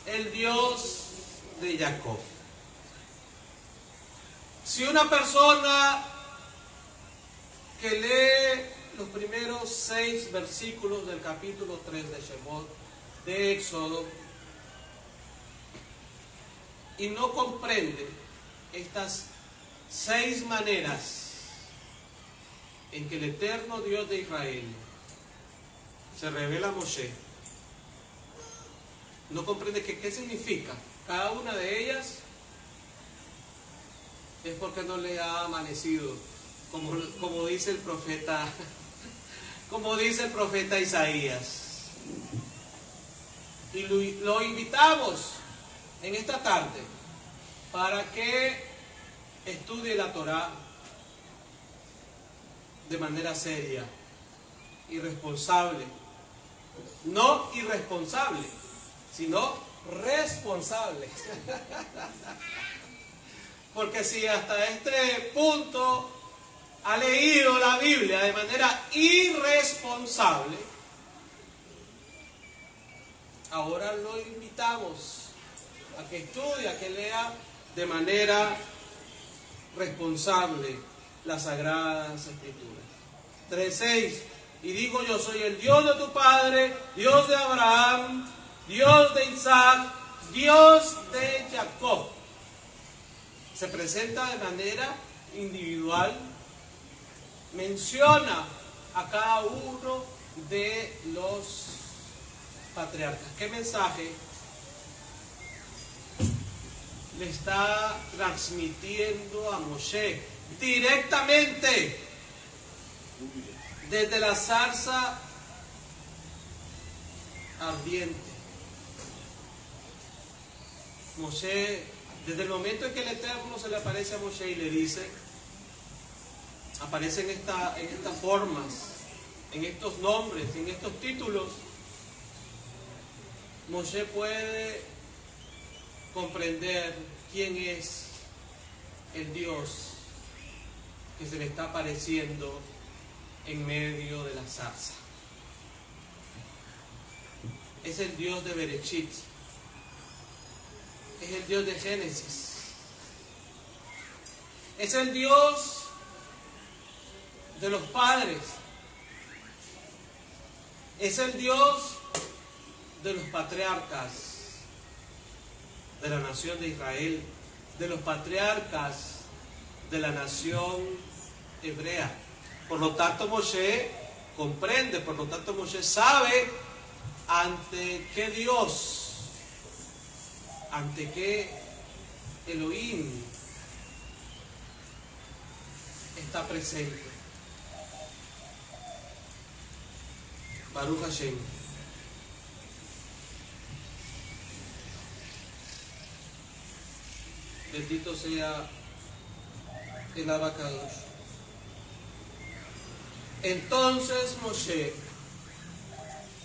el Dios de Jacob. Si una persona que lee los primeros 6 versículos del capítulo 3 de Shemot, de Éxodo, y no comprende estas 6 maneras en que el eterno Dios de Israel se revela a Moshe, no comprende qué significa cada una de ellas, es porque no le ha amanecido, como dice el profeta, como dice el profeta Isaías. Y lo invitamos en esta tarde para que estudie la Torá de manera seria y responsable. No irresponsable, sino responsable. Porque si hasta este punto ha leído la Biblia de manera irresponsable, ahora lo invitamos a que estudie, a que lea de manera responsable las Sagradas Escrituras. 3:6. Y dijo, yo soy el Dios de tu padre, Dios de Abraham, Dios de Isaac, Dios de Jacob. Se presenta de manera individual, menciona a cada uno de los patriarcas. ¿Qué mensaje le está transmitiendo a Moshe directamente desde la zarza ardiente? Moshe, desde el momento en que el Eterno se le aparece a Moshe y le dice, aparece en estas formas, en estos nombres, en estos títulos, Moshe puede comprender quién es el Dios que se le está apareciendo en medio de la zarza. Es el Dios de Bereshit, es el Dios de Génesis, es el Dios de los padres, es el Dios de los patriarcas de la nación de Israel, de los patriarcas de la nación hebrea. Por lo tanto, Moshe comprende, por lo tanto, Moshe sabe ante qué Dios, ante qué Elohim está presente. Baruch Hashem. Bendito sea el Abacados. Entonces Moshe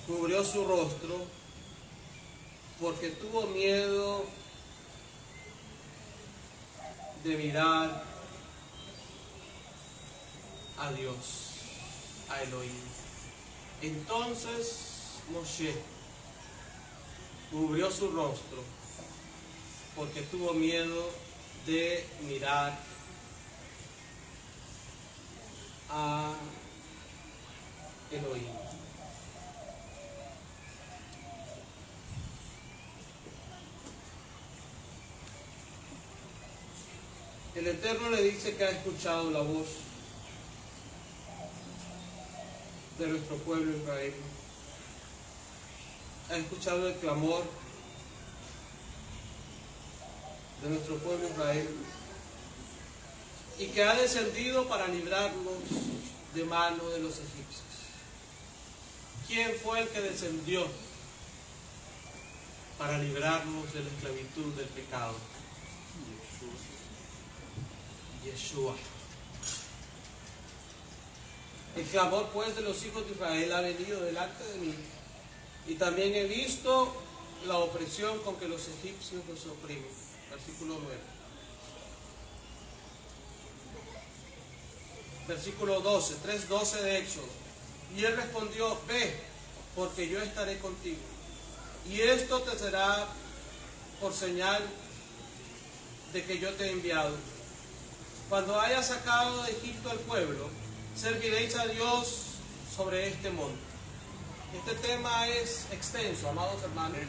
cubrió su rostro porque tuvo miedo de mirar a Dios, a Elohim. Entonces Moshe cubrió su rostro porque tuvo miedo de mirar a Elohim. El Eterno le dice que ha escuchado la voz de nuestro pueblo Israel. Ha escuchado el clamor de nuestro pueblo Israel y que ha descendido para librarnos de mano de los egipcios. ¿Quién fue el que descendió para librarnos de la esclavitud del pecado? Yeshua. El clamor pues de los hijos de Israel ha venido delante de mí, y también he visto la opresión con que los egipcios los oprimen. Versículo 9. Versículo 12, 3:12 de Éxodo. Y él respondió: ve, porque yo estaré contigo, y esto te será por señal de que yo te he enviado. Cuando haya sacado de Egipto al pueblo, serviréis a Dios sobre este monte. Este tema es extenso, amados hermanos.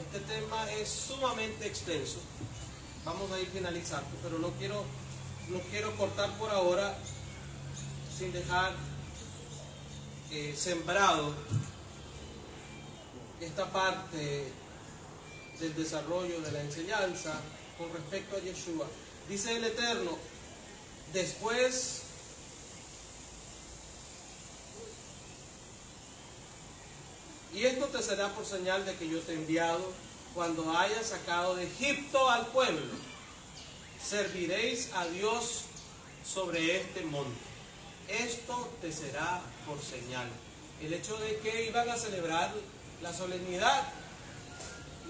Este tema es sumamente extenso. Vamos a ir finalizando, pero no quiero cortar por ahora sin dejar sembrado esta parte del desarrollo de la enseñanza con respecto a Yeshua. Dice el Eterno: después y esto te será por señal de que yo te he enviado, cuando hayas sacado de Egipto al pueblo, serviréis a Dios sobre este monte. Esto te será por señal. El hecho de que iban a celebrar la solemnidad,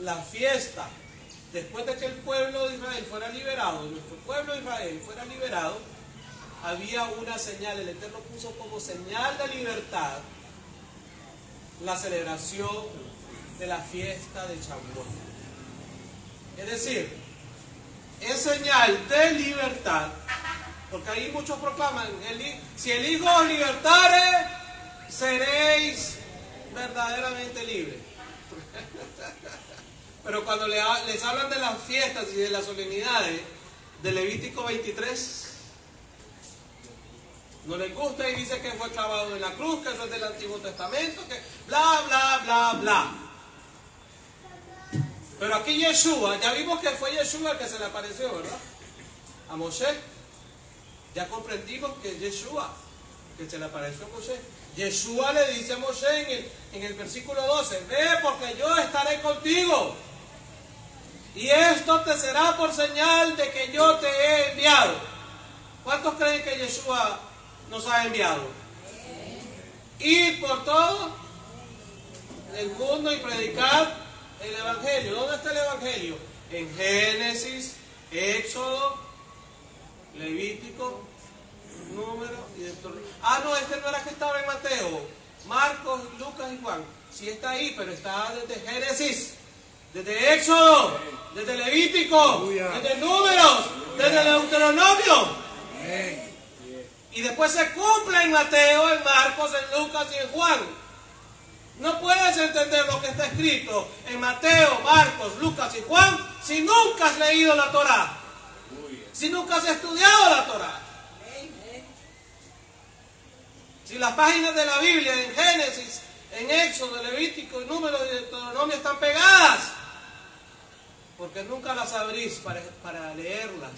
la fiesta, después de que el pueblo de Israel fuera liberado, nuestro pueblo de Israel fuera liberado, había una señal. El Eterno puso como señal de libertad la celebración de la fiesta de Shavuot. Es decir, es señal de libertad, porque ahí muchos proclaman: si el Hijo os libertare, seréis verdaderamente libres. Pero cuando les hablan de las fiestas y de las solemnidades de Levítico 23, no les gusta y dice que fue clavado en la cruz, que eso es del Antiguo Testamento, que bla, bla, bla, bla. Pero aquí Yeshua, ya vimos que fue Yeshua el que se le apareció, ¿verdad? A Moshe. Ya comprendimos que es Yeshua que se le apareció a Moshe. Yeshua le dice a Moshe en el versículo 12: ve, porque yo estaré contigo, y esto te será por señal de que yo te he enviado. ¿Cuántos creen que Yeshua nos ha enviado? Ir por todo el mundo y predicar el Evangelio. ¿Dónde está el Evangelio? En Génesis, Éxodo, Levítico, Número y Deuteronomio. Ah, no, este no era que estaba en Mateo, Marcos, Lucas y Juan. Sí está ahí, pero está desde Génesis, desde Éxodo, desde Levítico, desde Números, desde Deuteronomio. Y después se cumple en Mateo, en Marcos, en Lucas y en Juan. No puedes entender lo que está escrito en Mateo, Marcos, Lucas y Juan si nunca has leído la Torá, si nunca has estudiado la Torá. Si las páginas de la Biblia en Génesis, en Éxodo, Levítico, Números y Deuteronomio están pegadas, porque nunca las abrís para leerlas,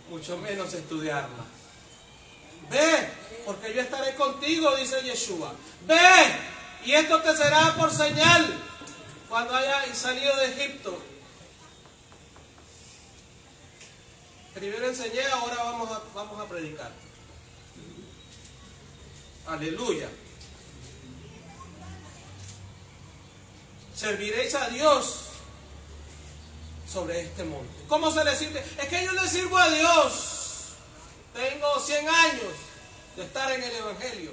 mucho menos estudiarlas. Ve, porque yo estaré contigo, dice Yeshua. Ve, y esto te será por señal cuando hayas salido de Egipto. Primero enseñé, ahora vamos a predicar. Aleluya. Serviréis a Dios sobre este monte. ¿Cómo se le sirve? Es que yo le sirvo a Dios. Tengo 100 años de estar en el Evangelio.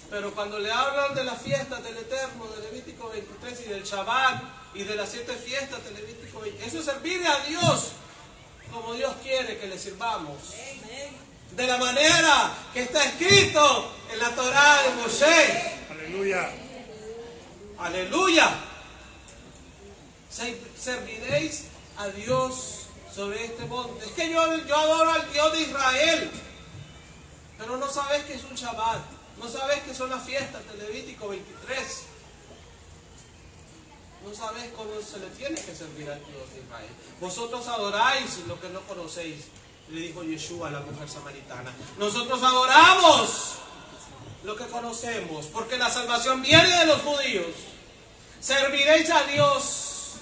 Pero cuando le hablan de las fiestas del Eterno, de Levítico 23 y del Shabbat y de las 7 fiestas de Levítico 23, eso es servir a Dios como Dios quiere que le sirvamos. De la manera que está escrito en la Torá de Moshe. Aleluya. Aleluya. Serviréis a Dios sobre este monte. Es que yo adoro al Dios de Israel. Pero no sabes que es un Shabbat. No sabes que son las fiestas de Levítico 23. No sabes cómo se le tiene que servir al Dios de Israel. Vosotros adoráis lo que no conocéis, le dijo Yeshua a la mujer samaritana. Nosotros adoramos lo que conocemos, porque la salvación viene de los judíos. Serviréis a Dios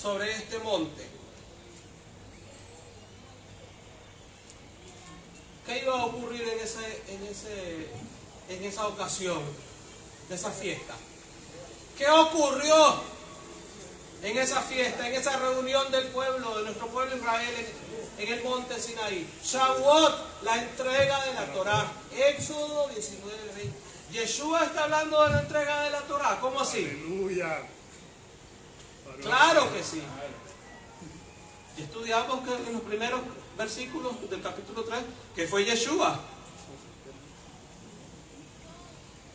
sobre este monte. ¿Qué iba a ocurrir en esa ocasión de esa fiesta? ¿Qué ocurrió en esa fiesta, en esa reunión del pueblo, de nuestro pueblo Israel en el monte Sinaí? Shavuot, la entrega de la Torá. Éxodo 19:20. Yeshua está hablando de la entrega de la Torá. ¿Cómo así? Aleluya. Claro que sí. Y estudiamos que en los primeros versículos del capítulo 3, que fue Yeshua.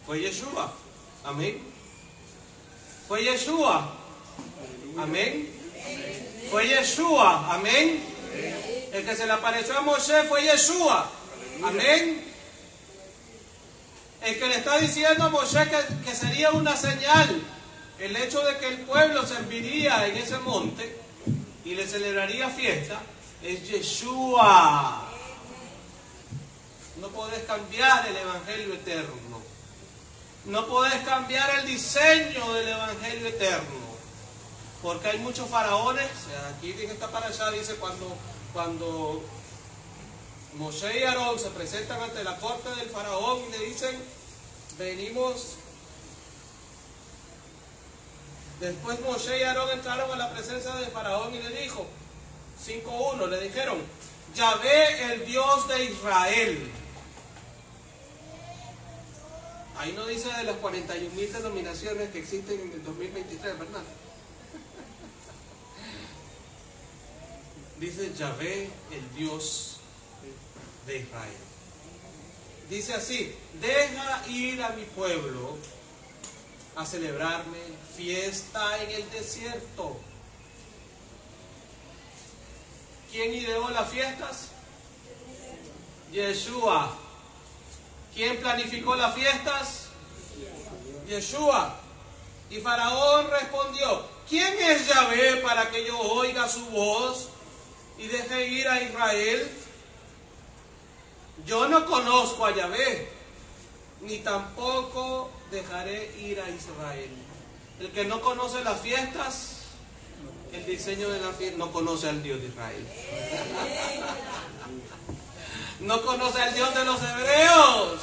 Fue Yeshua. Amén. Fue Yeshua. Amén. Fue Yeshua. Amén. El que se le apareció a Moshe fue Yeshua. Amén. El que le está diciendo a Moshe que sería una señal el hecho de que el pueblo serviría en ese monte y le celebraría fiesta, es Yeshua. No podés cambiar el Evangelio eterno. No podés cambiar el diseño del Evangelio eterno. Porque hay muchos faraones. Aquí en esta parasha dice cuando Moshe y Aarón se presentan ante la corte del faraón y le dicen, venimos. Después Moshe y Aarón entraron a la presencia del faraón y le dijo, 5:1, le dijeron, Yahvé, el Dios de Israel. Ahí no dice de las 41,000 denominaciones que existen en el 2023, ¿verdad? Dice Yahvé, el Dios de Israel. Dice así, deja ir a mi pueblo a celebrarme fiesta en el desierto. ¿Quién ideó las fiestas? Yeshua. ¿Quién planificó las fiestas? Yeshua. Y Faraón respondió, ¿quién es Yahvé para que yo oiga su voz y deje ir a Israel? Yo no conozco a Yahvé, ni tampoco dejaré ir a Israel. El que no conoce las fiestas, el diseño de la fiesta, no conoce al Dios de Israel. No conoce al Dios de los hebreos.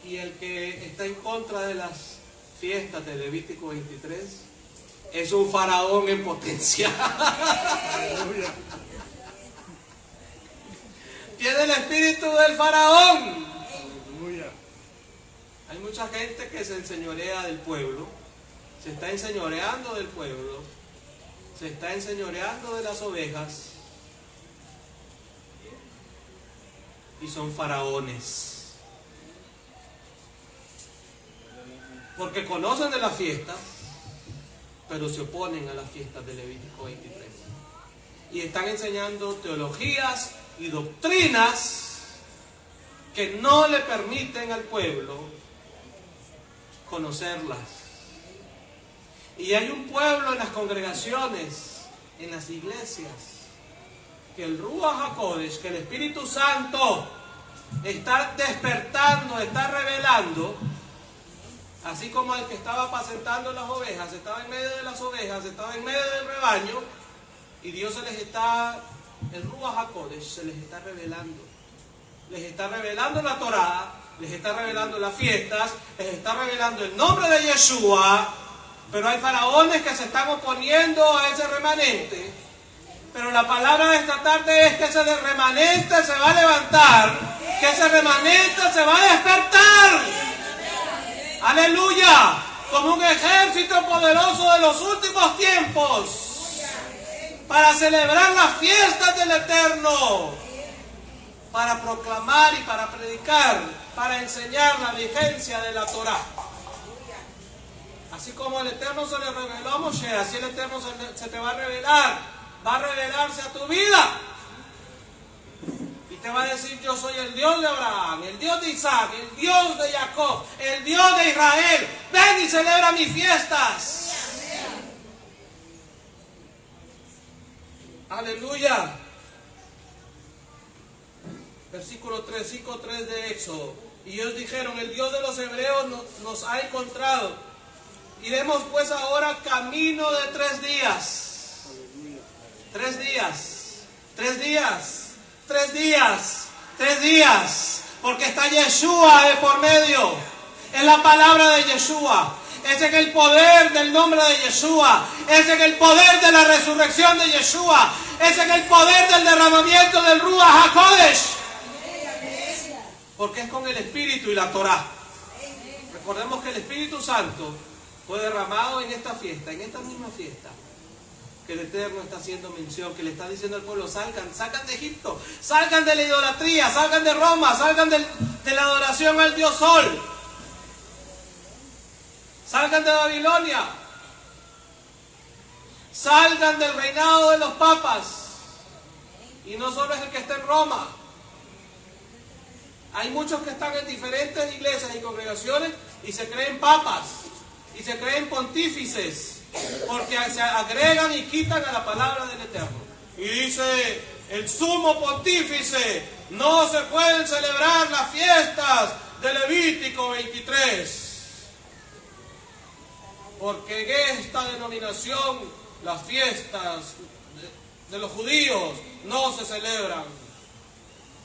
Y el que está en contra de las fiestas de Levítico 23 es un faraón en potencia. Tiene el espíritu del faraón. Hay mucha gente que se enseñorea del pueblo, se está enseñoreando del pueblo, se está enseñoreando de las ovejas y son faraones. Porque conocen de las fiestas, pero se oponen a las fiestas de Levítico 23. Y están enseñando teologías y doctrinas que no le permiten al pueblo conocerlas. Y hay un pueblo en las congregaciones, en las iglesias, que el Ruach HaKodesh, que el Espíritu Santo está despertando, está revelando, así como el que estaba apacentando las ovejas, estaba en medio de las ovejas, estaba en medio del rebaño, y Dios se les está el Ruach HaKodesh se les está revelando. Les está revelando la Torá, les está revelando las fiestas, les está revelando el nombre de Yeshua, pero hay faraones que se están oponiendo a ese remanente. Pero la palabra de esta tarde es que ese remanente se va a levantar, que ese remanente se va a despertar. Aleluya, como un ejército poderoso de los últimos tiempos, para celebrar las fiestas del Eterno, para proclamar y para predicar, para enseñar la vigencia de la Torá. Así como el Eterno se le reveló a Moshe, así el Eterno se te va a revelar. Va a revelarse a tu vida. Y te va a decir: yo soy el Dios de Abraham, el Dios de Isaac, el Dios de Jacob, el Dios de Israel. Ven y celebra mis fiestas. Aleluya. Versículo 3, 5:3 de Éxodo. Y ellos dijeron: el Dios de los hebreos nos ha encontrado. Iremos pues ahora camino de 3 días. 3 días, 3 días, 3 días, 3 días, porque está Yeshua de por medio. Es la palabra de Yeshua, es en el poder del nombre de Yeshua, es en el poder de la resurrección de Yeshua, es en el poder del derramamiento del Ruach HaKodesh, porque es con el Espíritu y la Torá. Recordemos que el Espíritu Santo fue derramado en esta fiesta, en esta misma fiesta, que el Eterno está haciendo mención, que le está diciendo al pueblo: salgan de Egipto, salgan de la idolatría, salgan de Roma, salgan de la adoración al Dios Sol, salgan de Babilonia, salgan del reinado de los papas. Y no solo es el que está en Roma, hay muchos que están en diferentes iglesias y congregaciones y se creen papas y se creen pontífices, porque se agregan y quitan a la palabra del Eterno. Y dice el sumo pontífice: no se pueden celebrar las fiestas de Levítico 23, porque en esta denominación las fiestas de los judíos no se celebran.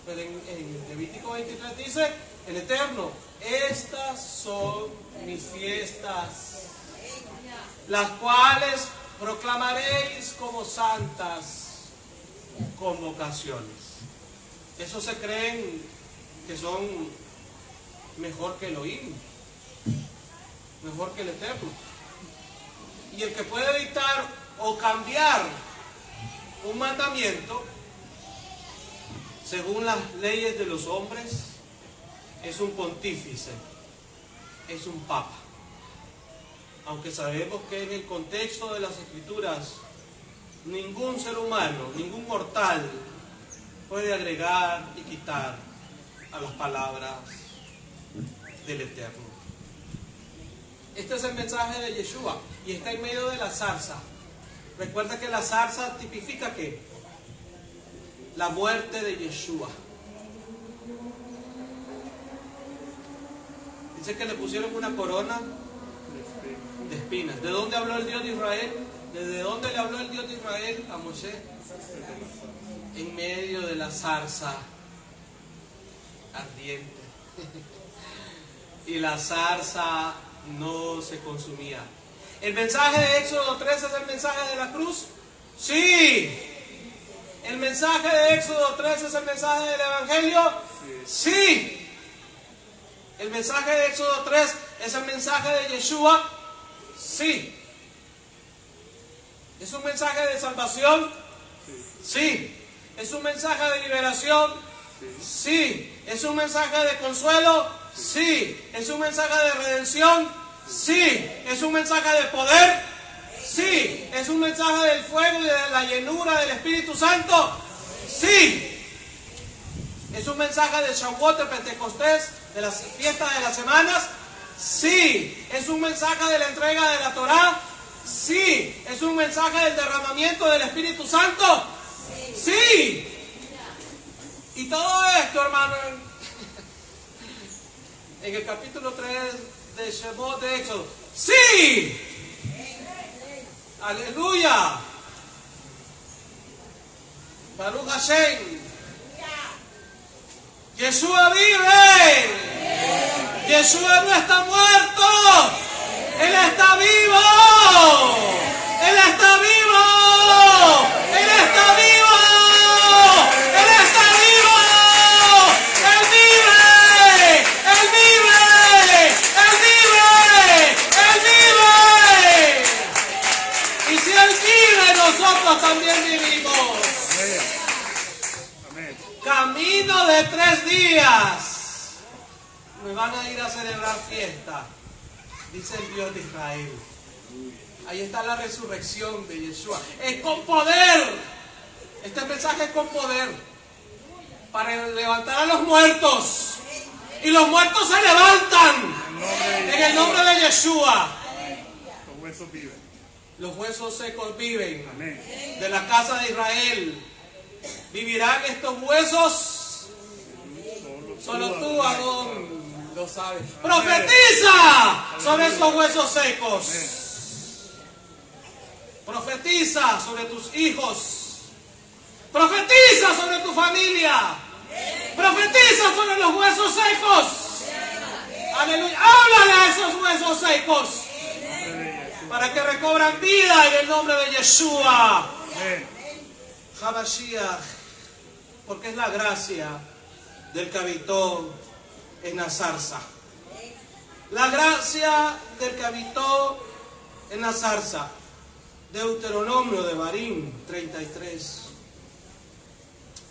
Pero en Levítico 23 dice el Eterno: estas son mis fiestas, las cuales proclamaréis como santas convocaciones. Esos se creen que son mejor que Elohim, mejor que el Eterno. Y el que puede dictar o cambiar un mandamiento según las leyes de los hombres es un pontífice, es un papa. Aunque sabemos que en el contexto de las Escrituras ningún ser humano, ningún mortal puede agregar y quitar a las palabras del Eterno. Este es el mensaje de Yeshua y está en medio de la zarza. Recuerda que la zarza tipifica ¿qué? La muerte de Yeshua. Dice que le pusieron una corona de espinas. ¿De dónde habló el Dios de Israel? ¿Desde dónde le habló el Dios de Israel a Moshe? En medio de la zarza ardiente. Y la zarza no se consumía. ¿El mensaje de Éxodo 3 es el mensaje de la cruz? ¡Sí! ¿El mensaje de Éxodo 3 es el mensaje del Evangelio? ¡Sí! ¿El mensaje de Éxodo 3 es el mensaje de Yeshua? Sí. ¿Es un mensaje de salvación? Sí. ¿Es un mensaje de liberación? Sí. ¿Es un mensaje de consuelo? Sí. ¿Es un mensaje de redención? Sí. ¿Es un mensaje de poder? Sí. ¿Es un mensaje del fuego y de la llenura del Espíritu Santo? Sí. ¿Es un mensaje de Shavuot, de Pentecostés, de las fiestas de las semanas? Sí. ¿Es un mensaje de la entrega de la Torá? Sí. ¿Es un mensaje del derramamiento del Espíritu Santo? Sí. Y todo esto, hermano, en el capítulo 3 de Shemot de Éxodo. ¡Sí! ¡Aleluya! Baruch Hashem. Yeshua vive. Yeshua no está muerto. Él está vivo. Él está vivo. Él está vivo. Él está vivo. Él vive. Él vive. Él vive. Él vive. Y si Él vive, nosotros también vivimos. Amén. Camino de 3 días. Me van a ir a celebrar fiesta, dice el Dios de Israel. Ahí está la resurrección de Yeshua. Es con poder. Este mensaje es con poder. Para levantar a los muertos. Y los muertos se levantan. En el nombre de Yeshua. Los huesos viven. Los huesos secos viven. Amén. De la casa de Israel. ¿Vivirán estos huesos? Solo tú, Adón, lo sabes. Profetiza sobre esos huesos secos. Profetiza sobre tus hijos. Profetiza sobre tu familia. Profetiza sobre los huesos secos. Aleluya. Háblale a esos huesos secos para que recobran vida en el nombre de Yeshua. Habashiach, porque es la gracia del que habitó en la zarza. La gracia del que habitó en la zarza. Deuteronomio de Barín 33.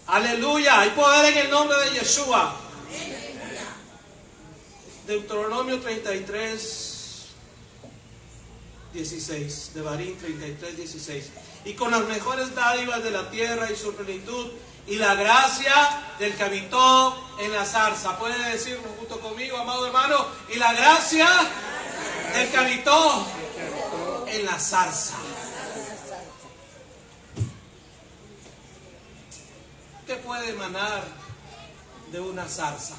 Aleluya, hay poder en el nombre de Yeshua. Deuteronomio 33, 16. De Barín 33, 16. Y con las mejores dádivas de la tierra y su plenitud, y la gracia del que habitó en la zarza. ¿Puede decirlo junto conmigo, amado hermano? Y la gracia del que habitó en la zarza. ¿Qué puede emanar de una zarza?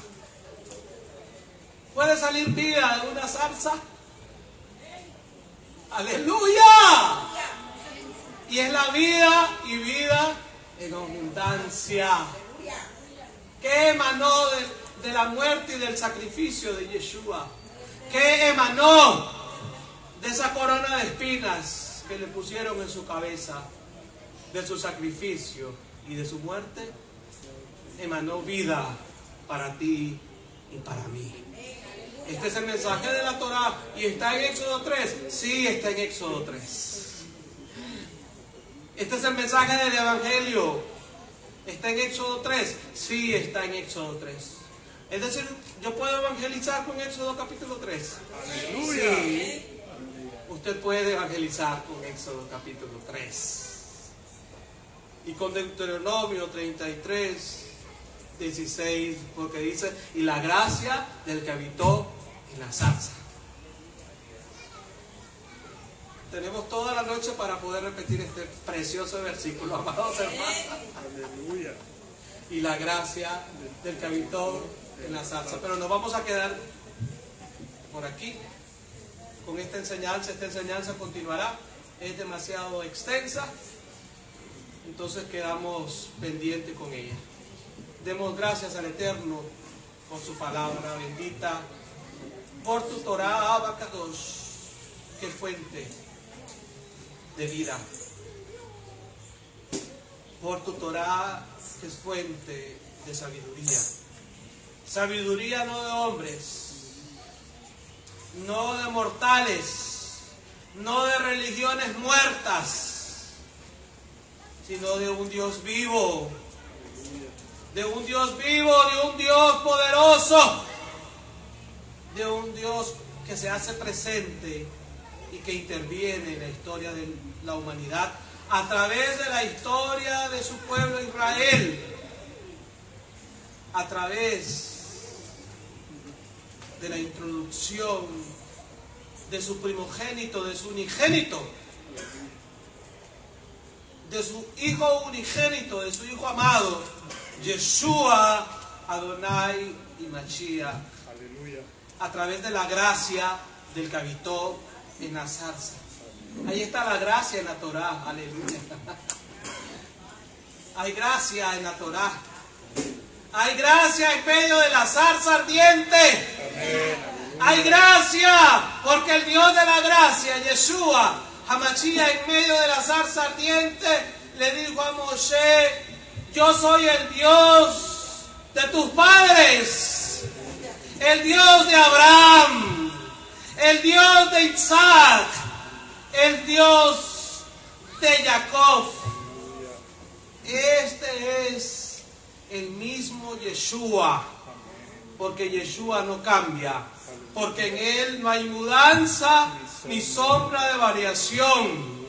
¿Puede salir vida de una zarza? ¡Aleluya! Y es la vida y vida en abundancia. ¿Qué emanó de la muerte y del sacrificio de Yeshua? ¿Qué emanó de esa corona de espinas que le pusieron en su cabeza? De su sacrificio y de su muerte, emanó vida para ti y para mí. Este es el mensaje de la Torah. ¿Y está en Éxodo 3? Sí, está en Éxodo 3. Este es el mensaje del Evangelio. ¿Está en Éxodo 3? Sí, está en Éxodo 3. Es decir, yo puedo evangelizar con Éxodo capítulo 3. Aleluya. Sí, usted puede evangelizar con Éxodo capítulo 3. Y con Deuteronomio 33, 16, porque dice, y la gracia del que habitó en la zarza. Tenemos toda la noche para poder repetir este precioso versículo, amados hermanos. Aleluya. Y la gracia del que habitó en la zarza. Pero nos vamos a quedar por aquí con esta enseñanza. Esta enseñanza continuará. Es demasiado extensa. Entonces quedamos pendientes con ella. Demos gracias al Eterno por su palabra bendita, por tu Torah Abacadosh, que fuente de vida, por tu Torah, que es fuente de sabiduría. Sabiduría no de hombres, no de mortales, no de religiones muertas, sino de un Dios vivo, de un Dios vivo, de un Dios poderoso, de un Dios que se hace presente y que interviene en la historia de la humanidad a través de la historia de su pueblo Israel, a través de la introducción de su primogénito, de su unigénito, de su hijo unigénito, de su hijo amado, Yeshua, Adonai y Mashiach. Aleluya. A través de la gracia del que habitó en la zarza. Ahí está la gracia en la Torah. Aleluya. Hay gracia en la Torá. Hay gracia en medio de la zarza ardiente. Hay gracia porque el Dios de la gracia, Yeshua, Hamashiach, en medio de la zarza ardiente, le dijo a Moshe: yo soy el Dios de tus padres, el Dios de Abraham, el Dios de Isaac, el Dios de Jacob. Este es el mismo Yeshua, porque Yeshua no cambia, porque en él no hay mudanza ni sombra de variación.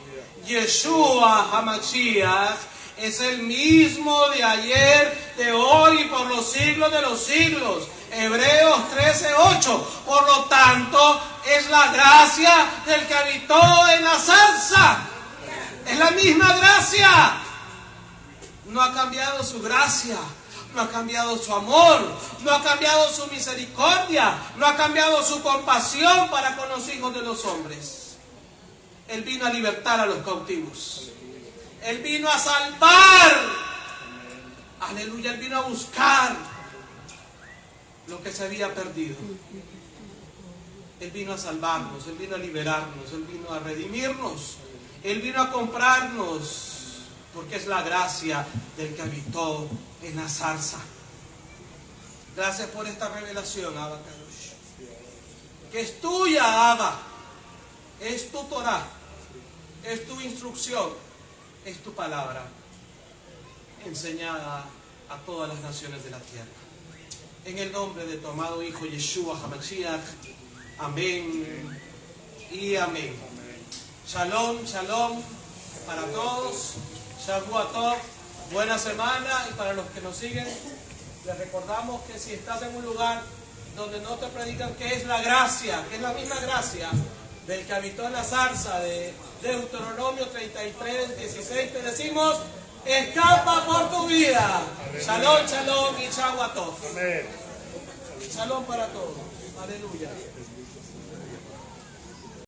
Yeshua Hamashiach es el mismo de ayer, de hoy y por los siglos de los siglos. Hebreos 13:8. Por lo tanto, es la gracia del que habitó en la zarza. Es la misma gracia. No ha cambiado su gracia, no ha cambiado su amor, no ha cambiado su misericordia, no ha cambiado su compasión para con los hijos de los hombres. Él vino a libertar a los cautivos. Él vino a salvar. Aleluya, Él vino a buscar lo que se había perdido. Él vino a salvarnos, Él vino a liberarnos, Él vino a redimirnos, Él vino a comprarnos. Porque es la gracia del que habitó en la zarza. Gracias por esta revelación, Abba Kadosh. Que es tuya, Abba. Es tu Torah. Es tu instrucción. Es tu palabra. Enseñada a todas las naciones de la tierra. En el nombre de tu amado Hijo Yeshua Hamashiach. Amén y amén. Shalom, shalom para todos. Shavua Tov, buena semana. Y para los que nos siguen, les recordamos que si estás en un lugar donde no te predican que es la gracia, que es la misma gracia del que habitó en la zarza de Deuteronomio 33:16, te decimos: escapa por tu vida. Shalom, shalom y Shavua Tov. Shalom para todos. Aleluya.